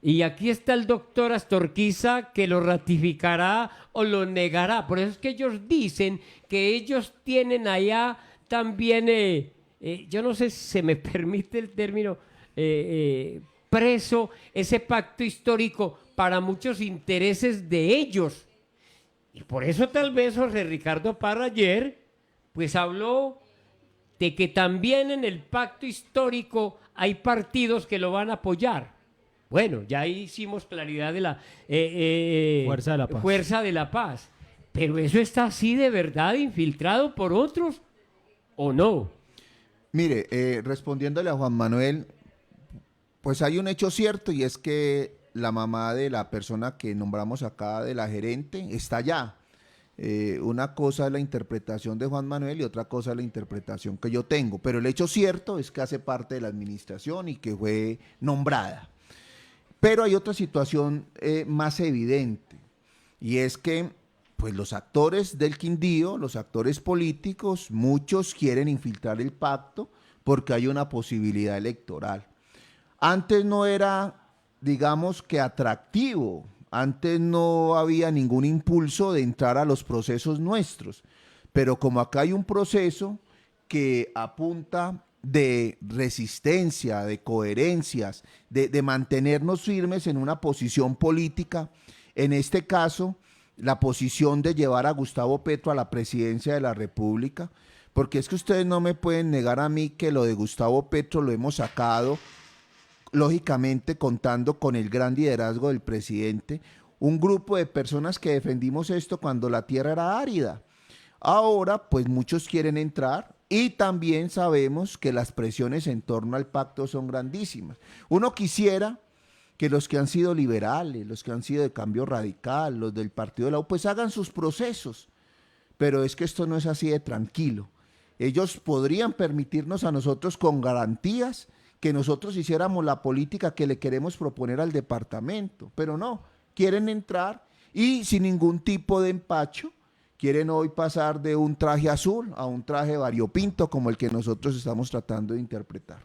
y aquí está el doctor Astorquiza que lo ratificará o lo negará, por eso es que ellos dicen que ellos tienen allá también, yo no sé si se me permite el término, preso ese pacto histórico para muchos intereses de ellos. Y por eso tal vez José Ricardo Parra ayer pues habló de que también en el pacto histórico hay partidos que lo van a apoyar. Bueno, ya hicimos claridad de la Fuerza de la Paz. Fuerza de la Paz. Pero eso está así de verdad infiltrado por otros o no. Mire, respondiéndole a Juan Manuel, pues hay un hecho cierto y es que la mamá de la persona que nombramos acá, de la gerente, está allá. Una cosa es la interpretación de Juan Manuel y otra cosa es la interpretación que yo tengo, pero el hecho cierto es que hace parte de la administración y que fue nombrada. Pero hay otra situación más evidente y es que pues los actores del Quindío, los actores políticos, muchos quieren infiltrar el pacto porque hay una posibilidad electoral. Antes no era, digamos que atractivo, antes no había ningún impulso de entrar a los procesos nuestros, pero como acá hay un proceso que apunta de resistencia, de coherencias, de mantenernos firmes en una posición política, en este caso, la posición de llevar a Gustavo Petro a la presidencia de la República, porque es que ustedes no me pueden negar a mí que lo de Gustavo Petro lo hemos sacado, lógicamente contando con el gran liderazgo del presidente, un grupo de personas que defendimos esto cuando la tierra era árida. Ahora, pues muchos quieren entrar y también sabemos que las presiones en torno al pacto son grandísimas. Uno quisiera que los que han sido liberales, los que han sido de Cambio Radical, los del Partido de la U, pues hagan sus procesos, pero es que esto no es así de tranquilo. Ellos podrían permitirnos a nosotros con garantías que nosotros hiciéramos la política que le queremos proponer al departamento, pero no, quieren entrar y sin ningún tipo de empacho, quieren hoy pasar de un traje azul a un traje variopinto como el que nosotros estamos tratando de interpretar.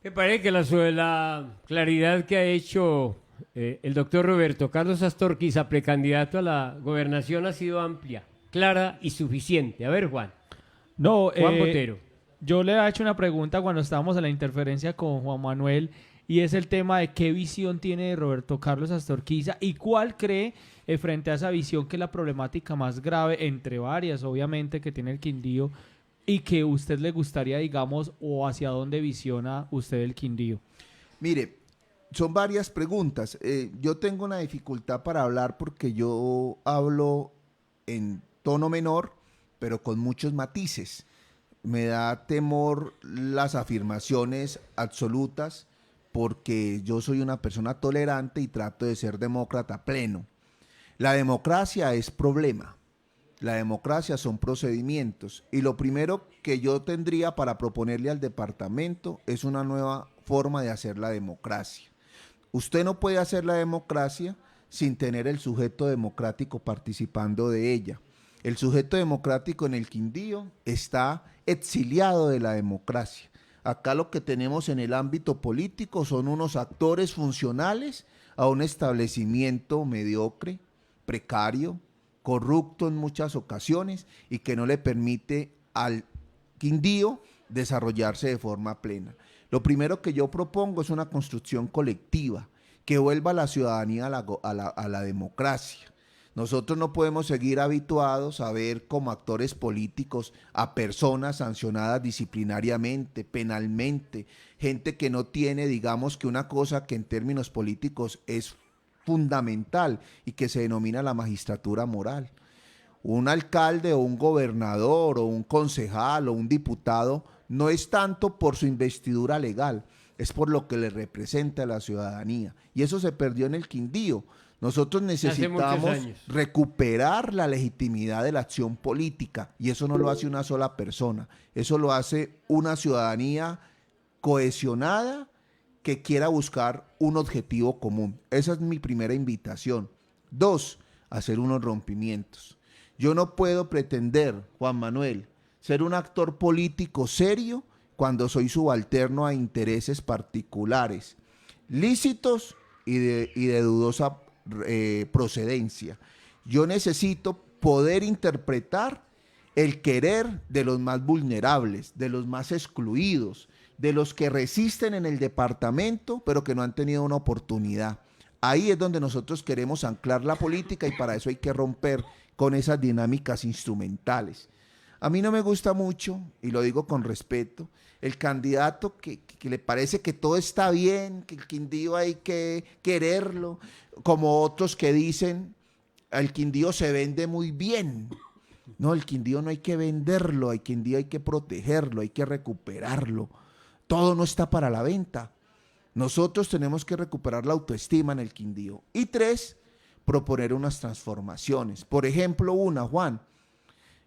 Me parece que la claridad que ha hecho el doctor Roberto Carlos Astorquiza, precandidato a la gobernación, ha sido amplia, clara y suficiente. A ver, Juan. No, Juan Botero. Yo le he hecho una pregunta cuando estábamos en la interferencia con Juan Manuel y es el tema de qué visión tiene Roberto Carlos Astorquiza y cuál cree frente a esa visión que es la problemática más grave, entre varias obviamente, que tiene el Quindío y que usted le gustaría, digamos, o hacia dónde visiona usted el Quindío. Mire, son varias preguntas. Yo tengo una dificultad para hablar porque yo hablo en tono menor, pero con muchos matices. Me da temor las afirmaciones absolutas porque yo soy una persona tolerante y trato de ser demócrata pleno. La democracia es problema. La democracia son procedimientos y lo primero que yo tendría para proponerle al departamento es una nueva forma de hacer la democracia. Usted no puede hacer la democracia sin tener el sujeto democrático participando de ella. El sujeto democrático en el Quindío está exiliado de la democracia. Acá lo que tenemos en el ámbito político son unos actores funcionales a un establecimiento mediocre, precario, corrupto en muchas ocasiones y que no le permite al Quindío desarrollarse de forma plena. Lo primero que yo propongo es una construcción colectiva que vuelva a la ciudadanía a la democracia. Nosotros no podemos seguir habituados a ver como actores políticos a personas sancionadas disciplinariamente, penalmente, gente que no tiene, digamos, que una cosa que en términos políticos es fundamental y que se denomina la magistratura moral. Un alcalde o un gobernador o un concejal o un diputado no es tanto por su investidura legal, es por lo que le representa a la ciudadanía. Y eso se perdió en el Quindío. Nosotros necesitamos recuperar la legitimidad de la acción política y eso no lo hace una sola persona, eso lo hace una ciudadanía cohesionada que quiera buscar un objetivo común. Esa es mi primera invitación. 2, hacer unos rompimientos. Yo no puedo pretender, Juan Manuel, ser un actor político serio cuando soy subalterno a intereses particulares, lícitos y de dudosa procedencia. Yo necesito poder interpretar el querer de los más vulnerables, de los más excluidos, de los que resisten en el departamento, pero que no han tenido una oportunidad. Ahí es donde nosotros queremos anclar la política y para eso hay que romper con esas dinámicas instrumentales. A mí no me gusta mucho, y lo digo con respeto, el candidato que le parece que todo está bien, que el Quindío hay que quererlo, como otros que dicen, el Quindío se vende muy bien. No, el Quindío no hay que venderlo, el Quindío hay que protegerlo, hay que recuperarlo. Todo no está para la venta. Nosotros tenemos que recuperar la autoestima en el Quindío. Y 3, proponer unas transformaciones. Por ejemplo, Juan,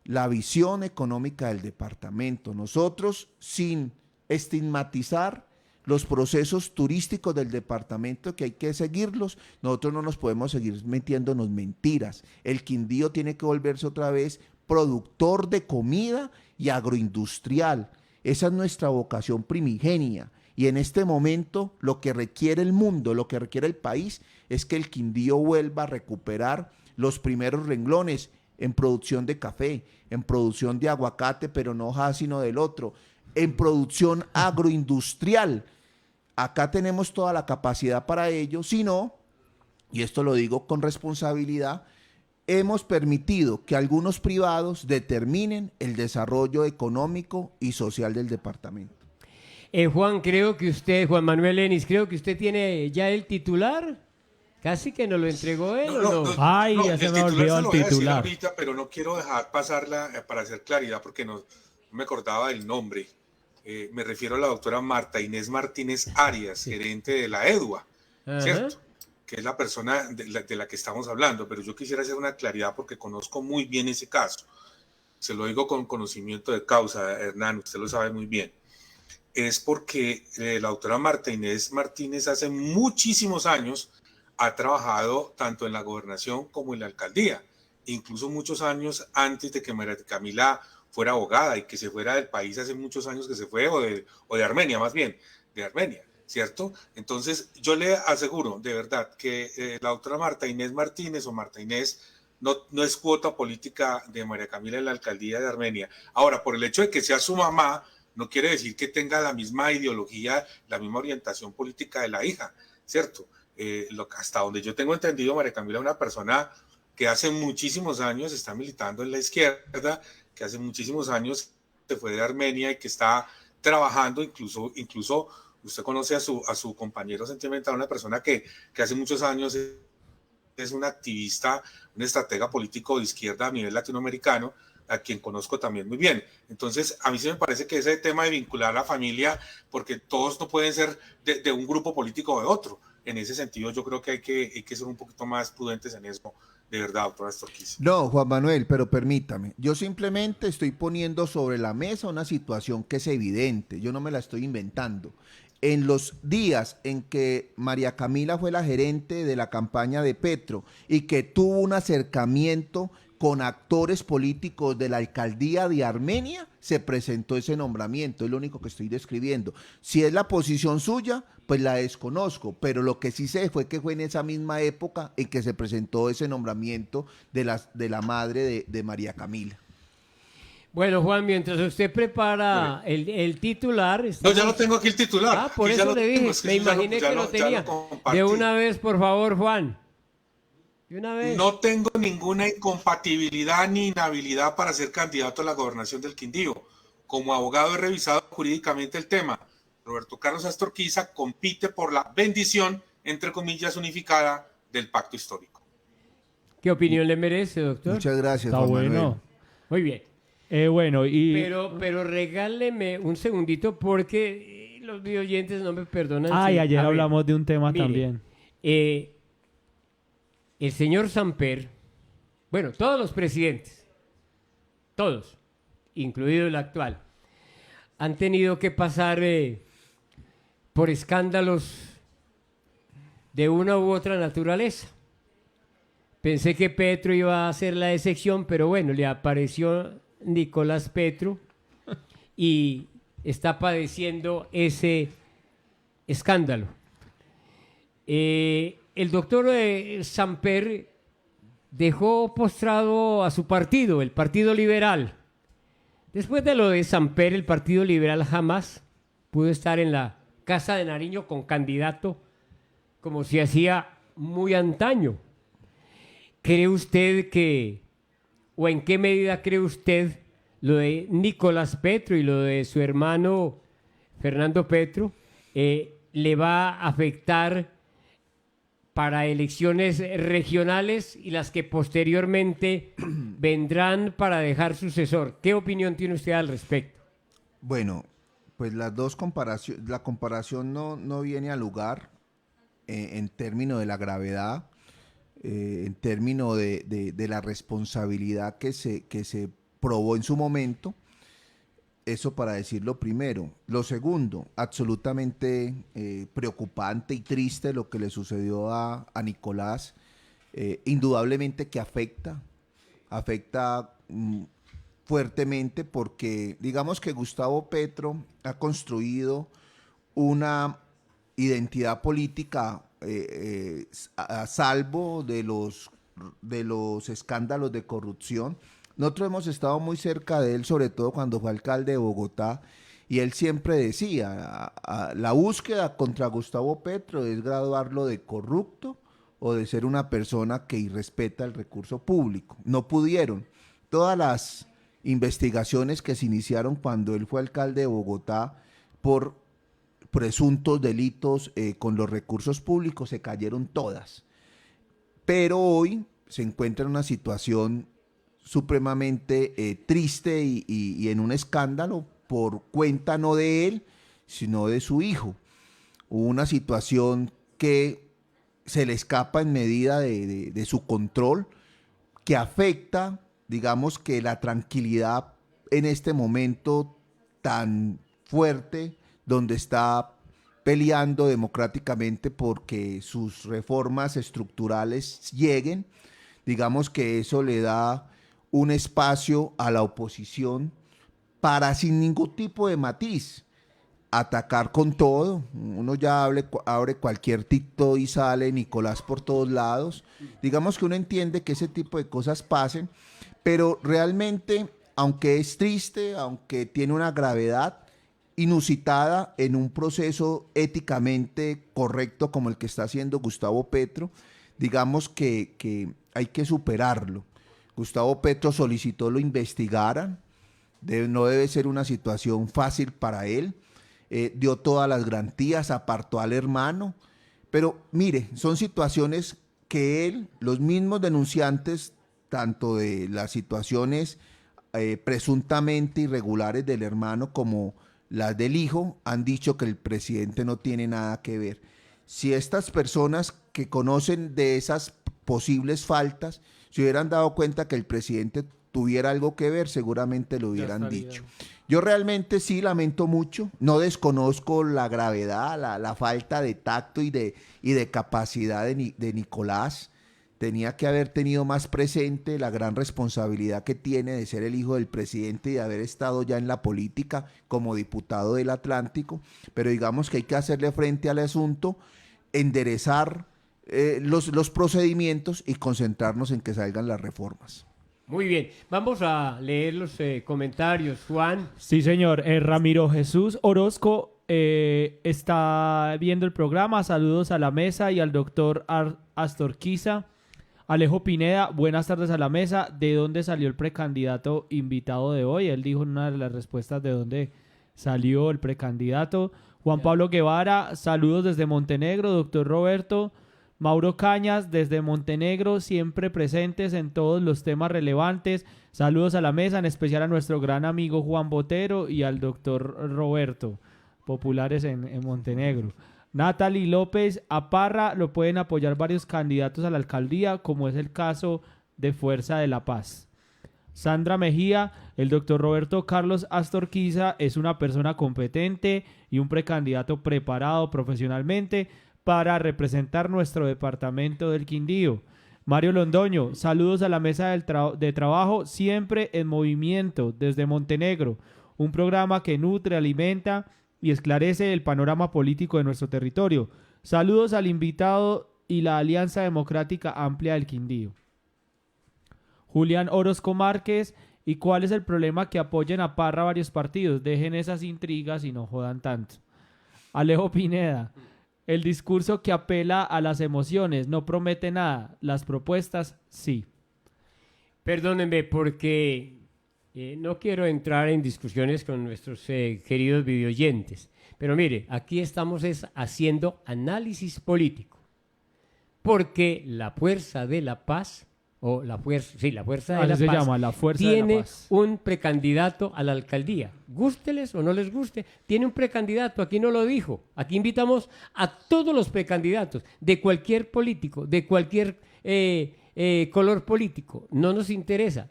la visión económica del departamento. Nosotros, sin estigmatizar los procesos turísticos del departamento, que hay que seguirlos, nosotros no nos podemos seguir metiéndonos mentiras. El Quindío tiene que volverse otra vez productor de comida y agroindustrial. Esa es nuestra vocación primigenia. Y en este momento lo que requiere el mundo, lo que requiere el país, es que el Quindío vuelva a recuperar los primeros renglones en producción de café, en producción de aguacate, pero no hoja sino del otro, en producción agroindustrial. Acá tenemos toda la capacidad para ello, si no, y esto lo digo con responsabilidad, hemos permitido que algunos privados determinen el desarrollo económico y social del departamento. Juan, Juan Manuel Lenis, creo que usted tiene ya el titular. Casi que nos lo entregó él, ¿o no? Ay, ya se me olvidó el titular. Ahorita, pero no quiero dejar pasarla para hacer claridad porque no me acordaba del nombre. Me refiero a la doctora Marta Inés Martínez Arias, gerente de la EDUA, ¿cierto? Que es la persona de la que estamos hablando, pero yo quisiera hacer una claridad porque conozco muy bien ese caso. Se lo digo con conocimiento de causa, Hernán, usted lo sabe muy bien. Es porque la doctora Marta Inés Martínez hace muchísimos años ha trabajado tanto en la gobernación como en la alcaldía, incluso muchos años antes de que María Camila fuera abogada y que se fuera del país hace muchos años que se fue, o de Armenia más bien, de Armenia, ¿cierto? Entonces yo le aseguro de verdad que la doctora Marta Inés Martínez o Marta Inés no es cuota política de María Camila en la alcaldía de Armenia. Ahora, por el hecho de que sea su mamá, no quiere decir que tenga la misma ideología, la misma orientación política de la hija, ¿cierto? Hasta donde yo tengo entendido, María Camila es una persona que hace muchísimos años está militando en la izquierda, que hace muchísimos años se fue de Armenia y que está trabajando, incluso usted conoce a su compañero sentimental, una persona que hace muchos años es un activista, un estratega político de izquierda a nivel latinoamericano, a quien conozco también muy bien. Entonces, a mí sí me parece que ese tema de vincular a la familia, porque todos no pueden ser de un grupo político o de otro. En ese sentido, yo creo que hay que ser un poquito más prudentes en eso, de verdad, doctora Storquiza. No, Juan Manuel, pero permítame. Yo simplemente estoy poniendo sobre la mesa una situación que es evidente. Yo no me la estoy inventando. En los días en que María Camila fue la gerente de la campaña de Petro y que tuvo un acercamiento con actores políticos de la alcaldía de Armenia, se presentó ese nombramiento, es lo único que estoy describiendo. Si es la posición suya, pues la desconozco, pero lo que sí sé fue que fue en esa misma época en que se presentó ese nombramiento de la madre de María Camila. Bueno, Juan, mientras usted prepara el titular... No, ya lo tengo aquí el titular. Ah, por Aquí eso le dije, me imaginé que lo tenía. compartí. De una vez, por favor, Juan. De una vez. No tengo ninguna incompatibilidad ni inhabilidad para ser candidato a la gobernación del Quindío. Como abogado he revisado jurídicamente el tema. Roberto Carlos Astorquiza compite por la bendición, entre comillas, unificada del pacto histórico. ¿Qué opinión le merece, doctor? Muchas gracias, Está Juan bueno. Manuel. Muy bien. Bueno, y Pero regáleme un segundito porque los videoyentes no me perdonan. ayer A ver, hablamos de un tema mire, también. El señor Samper, bueno, todos los presidentes, todos, incluido el actual, han tenido que pasar por escándalos de una u otra naturaleza. Pensé que Petro iba a ser la excepción, pero bueno, le apareció Nicolás Petro y está padeciendo ese escándalo. El doctor Samper dejó postrado a su partido, el Partido Liberal. Después de lo de Samper, el Partido Liberal jamás pudo estar en la Casa de Nariño con candidato como se hacía muy antaño. ¿Cree usted que, o en qué medida cree usted lo de Nicolás Petro y lo de su hermano Fernando Petro le va a afectar para elecciones regionales y las que posteriormente vendrán para dejar sucesor? ¿Qué opinión tiene usted al respecto? Bueno, pues la comparación no viene al lugar en términos de la gravedad, en términos de la responsabilidad que se probó en su momento. Eso para decirlo primero. Lo segundo, absolutamente preocupante y triste lo que le sucedió a Nicolás. Indudablemente que afecta fuertemente porque digamos que Gustavo Petro ha construido una identidad política a salvo de los escándalos de corrupción. Nosotros hemos estado muy cerca de él, sobre todo cuando fue alcalde de Bogotá, y él siempre decía, la búsqueda contra Gustavo Petro es graduarlo de corrupto o de ser una persona que irrespeta el recurso público. No pudieron. Todas las investigaciones que se iniciaron cuando él fue alcalde de Bogotá por presuntos delitos con los recursos públicos se cayeron todas. Pero hoy se encuentra en una situación supremamente triste y en un escándalo por cuenta no de él, sino de su hijo. Hubo una situación que se le escapa en medida de su control, que afecta, digamos que la tranquilidad en este momento tan fuerte, donde está peleando democráticamente porque sus reformas estructurales lleguen. Digamos que eso le da un espacio a la oposición para, sin ningún tipo de matiz, atacar con todo. Uno ya abre cualquier TikTok y sale Nicolás por todos lados. Digamos que uno entiende que ese tipo de cosas pasen, pero realmente, aunque es triste, aunque tiene una gravedad inusitada en un proceso éticamente correcto como el que está haciendo Gustavo Petro, digamos que hay que superarlo. Gustavo Petro solicitó lo investigaran, no debe ser una situación fácil para él, dio todas las garantías, apartó al hermano, pero mire, son situaciones que él, los mismos denunciantes, tanto de las situaciones presuntamente irregulares del hermano como las del hijo, han dicho que el presidente no tiene nada que ver. Si estas personas que conocen de esas posibles faltas se hubieran dado cuenta que el presidente tuviera algo que ver, seguramente lo hubieran dicho. Yo realmente sí lamento mucho, no desconozco la gravedad, la falta de tacto y de capacidad de Nicolás. tenía que haber tenido más presente la gran responsabilidad que tiene de ser el hijo del presidente y de haber estado ya en la política como diputado del Atlántico, pero digamos que hay que hacerle frente al asunto, enderezar los procedimientos y concentrarnos en que salgan las reformas. Muy bien, vamos a leer los comentarios, Juan. Sí, señor. Ramiro Jesús Orozco está viendo el programa. Saludos a la mesa y al doctor Astorquiza. Alejo Pineda, buenas tardes a la mesa. ¿De dónde salió el precandidato invitado de hoy? Él dijo en una de las respuestas de dónde salió el precandidato. Juan Pablo Guevara, saludos desde Montenegro. Doctor Roberto. Mauro Cañas, desde Montenegro, siempre presentes en todos los temas relevantes. Saludos a la mesa, en especial a nuestro gran amigo Juan Botero y al doctor Roberto, populares en Montenegro. Natalie López Aparra, lo pueden apoyar varios candidatos a la alcaldía, como es el caso de Fuerza de la Paz. Sandra Mejía, el doctor Roberto Carlos Astorquiza es una persona competente y un precandidato preparado profesionalmente para representar nuestro departamento del Quindío. Mario Londoño, saludos a la mesa de trabajo, siempre en movimiento desde Montenegro, un programa que nutre, alimenta y esclarece el panorama político de nuestro territorio. Saludos al invitado y la Alianza Democrática Amplia del Quindío. Julián Orozco Márquez, ¿y cuál es el problema que apoyen a Parra varios partidos? Dejen esas intrigas y no jodan tanto. Alejo Pineda, el discurso que apela a las emociones no promete nada, las propuestas sí. Perdónenme porque no quiero entrar en discusiones con nuestros queridos videoyentes, pero mire, aquí estamos haciendo análisis político, porque la Fuerza de la Paz, o la Fuerza de la Paz, tiene un precandidato a la alcaldía. Gústeles o no les guste, tiene un precandidato, aquí no lo dijo. Aquí invitamos a todos los precandidatos, de cualquier político, de cualquier color político. No nos interesa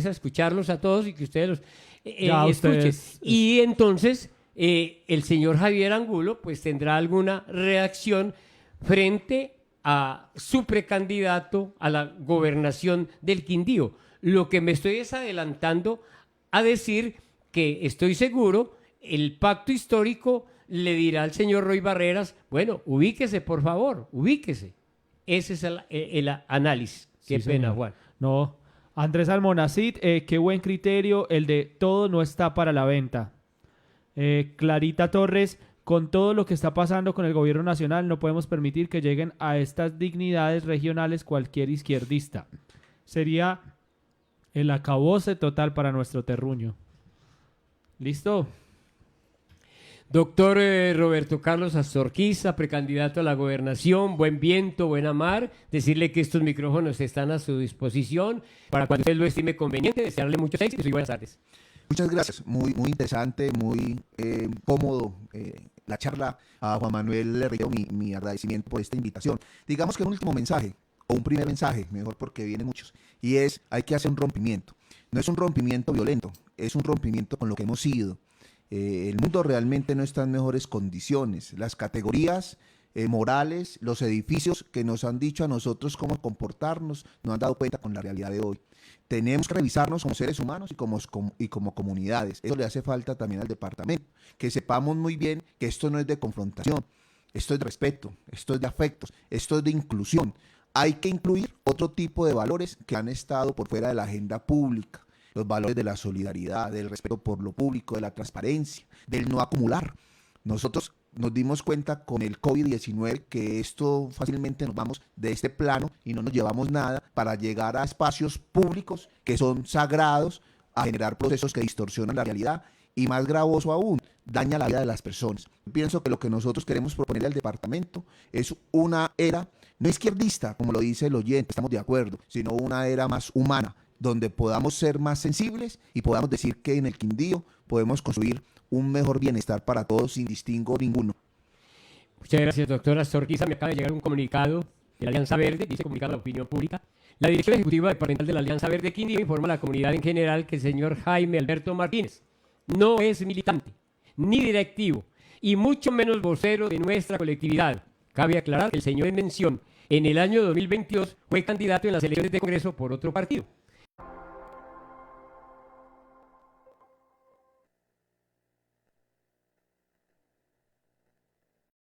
escucharlos a todos y que ustedes los escuchen. Y entonces el señor Javier Angulo pues tendrá alguna reacción frente a su precandidato a la gobernación del Quindío. Lo que me estoy es adelantando a decir que estoy seguro el pacto histórico le dirá al señor Roy Barreras, bueno, ubíquese por favor, ubíquese. Ese es el análisis. Qué Sí, pena, señor. Juan. No. Andrés Almonacid, qué buen criterio el de todo no está para la venta. Clarita Torres, con todo lo que está pasando con el gobierno nacional, no podemos permitir que lleguen a estas dignidades regionales cualquier izquierdista. Sería el acabose total para nuestro terruño. ¿Listo? Doctor Roberto Carlos Astorquiza, precandidato a la gobernación, buen viento, buena mar, decirle que estos micrófonos están a su disposición para cuando usted lo estime conveniente, desearle muchos éxitos y buenas tardes. Muchas gracias, muy interesante, muy cómodo la charla. A Juan Manuel le reitero mi agradecimiento por esta invitación. Digamos que un último mensaje, o un primer mensaje, mejor porque vienen muchos, y es, hay que hacer un rompimiento. No es un rompimiento violento, es un rompimiento con lo que hemos sido. El mundo realmente no está en mejores condiciones. Las categorías morales, los edificios que nos han dicho a nosotros cómo comportarnos, no han dado cuenta con la realidad de hoy. Tenemos que revisarnos como seres humanos y como comunidades. Eso le hace falta también al departamento. Que sepamos muy bien que esto no es de confrontación, esto es de respeto, esto es de afectos, esto es de inclusión. Hay que incluir otro tipo de valores que han estado por fuera de la agenda pública. Los valores de la solidaridad, del respeto por lo público, de la transparencia, del no acumular. Nosotros nos dimos cuenta con el COVID-19 que esto fácilmente nos vamos de este plano y no nos llevamos nada para llegar a espacios públicos que son sagrados, a generar procesos que distorsionan la realidad y, más gravoso aún, daña la vida de las personas. Pienso que lo que nosotros queremos proponerle al departamento es una era no izquierdista, como lo dice el oyente, estamos de acuerdo, sino una era más humana, donde podamos ser más sensibles y podamos decir que en el Quindío podemos construir un mejor bienestar para todos sin distingo ninguno. Muchas gracias, doctora Astorquiza. Me acaba de llegar un comunicado de la Alianza Verde, dice comunicado a la opinión pública. La Dirección Ejecutiva Departamental de la Alianza Verde Quindío informa a la comunidad en general que el señor Jaime Alberto Martínez no es militante, ni directivo, y mucho menos vocero de nuestra colectividad. Cabe aclarar que el señor en mención en el año 2022 fue candidato en las elecciones de Congreso por otro partido.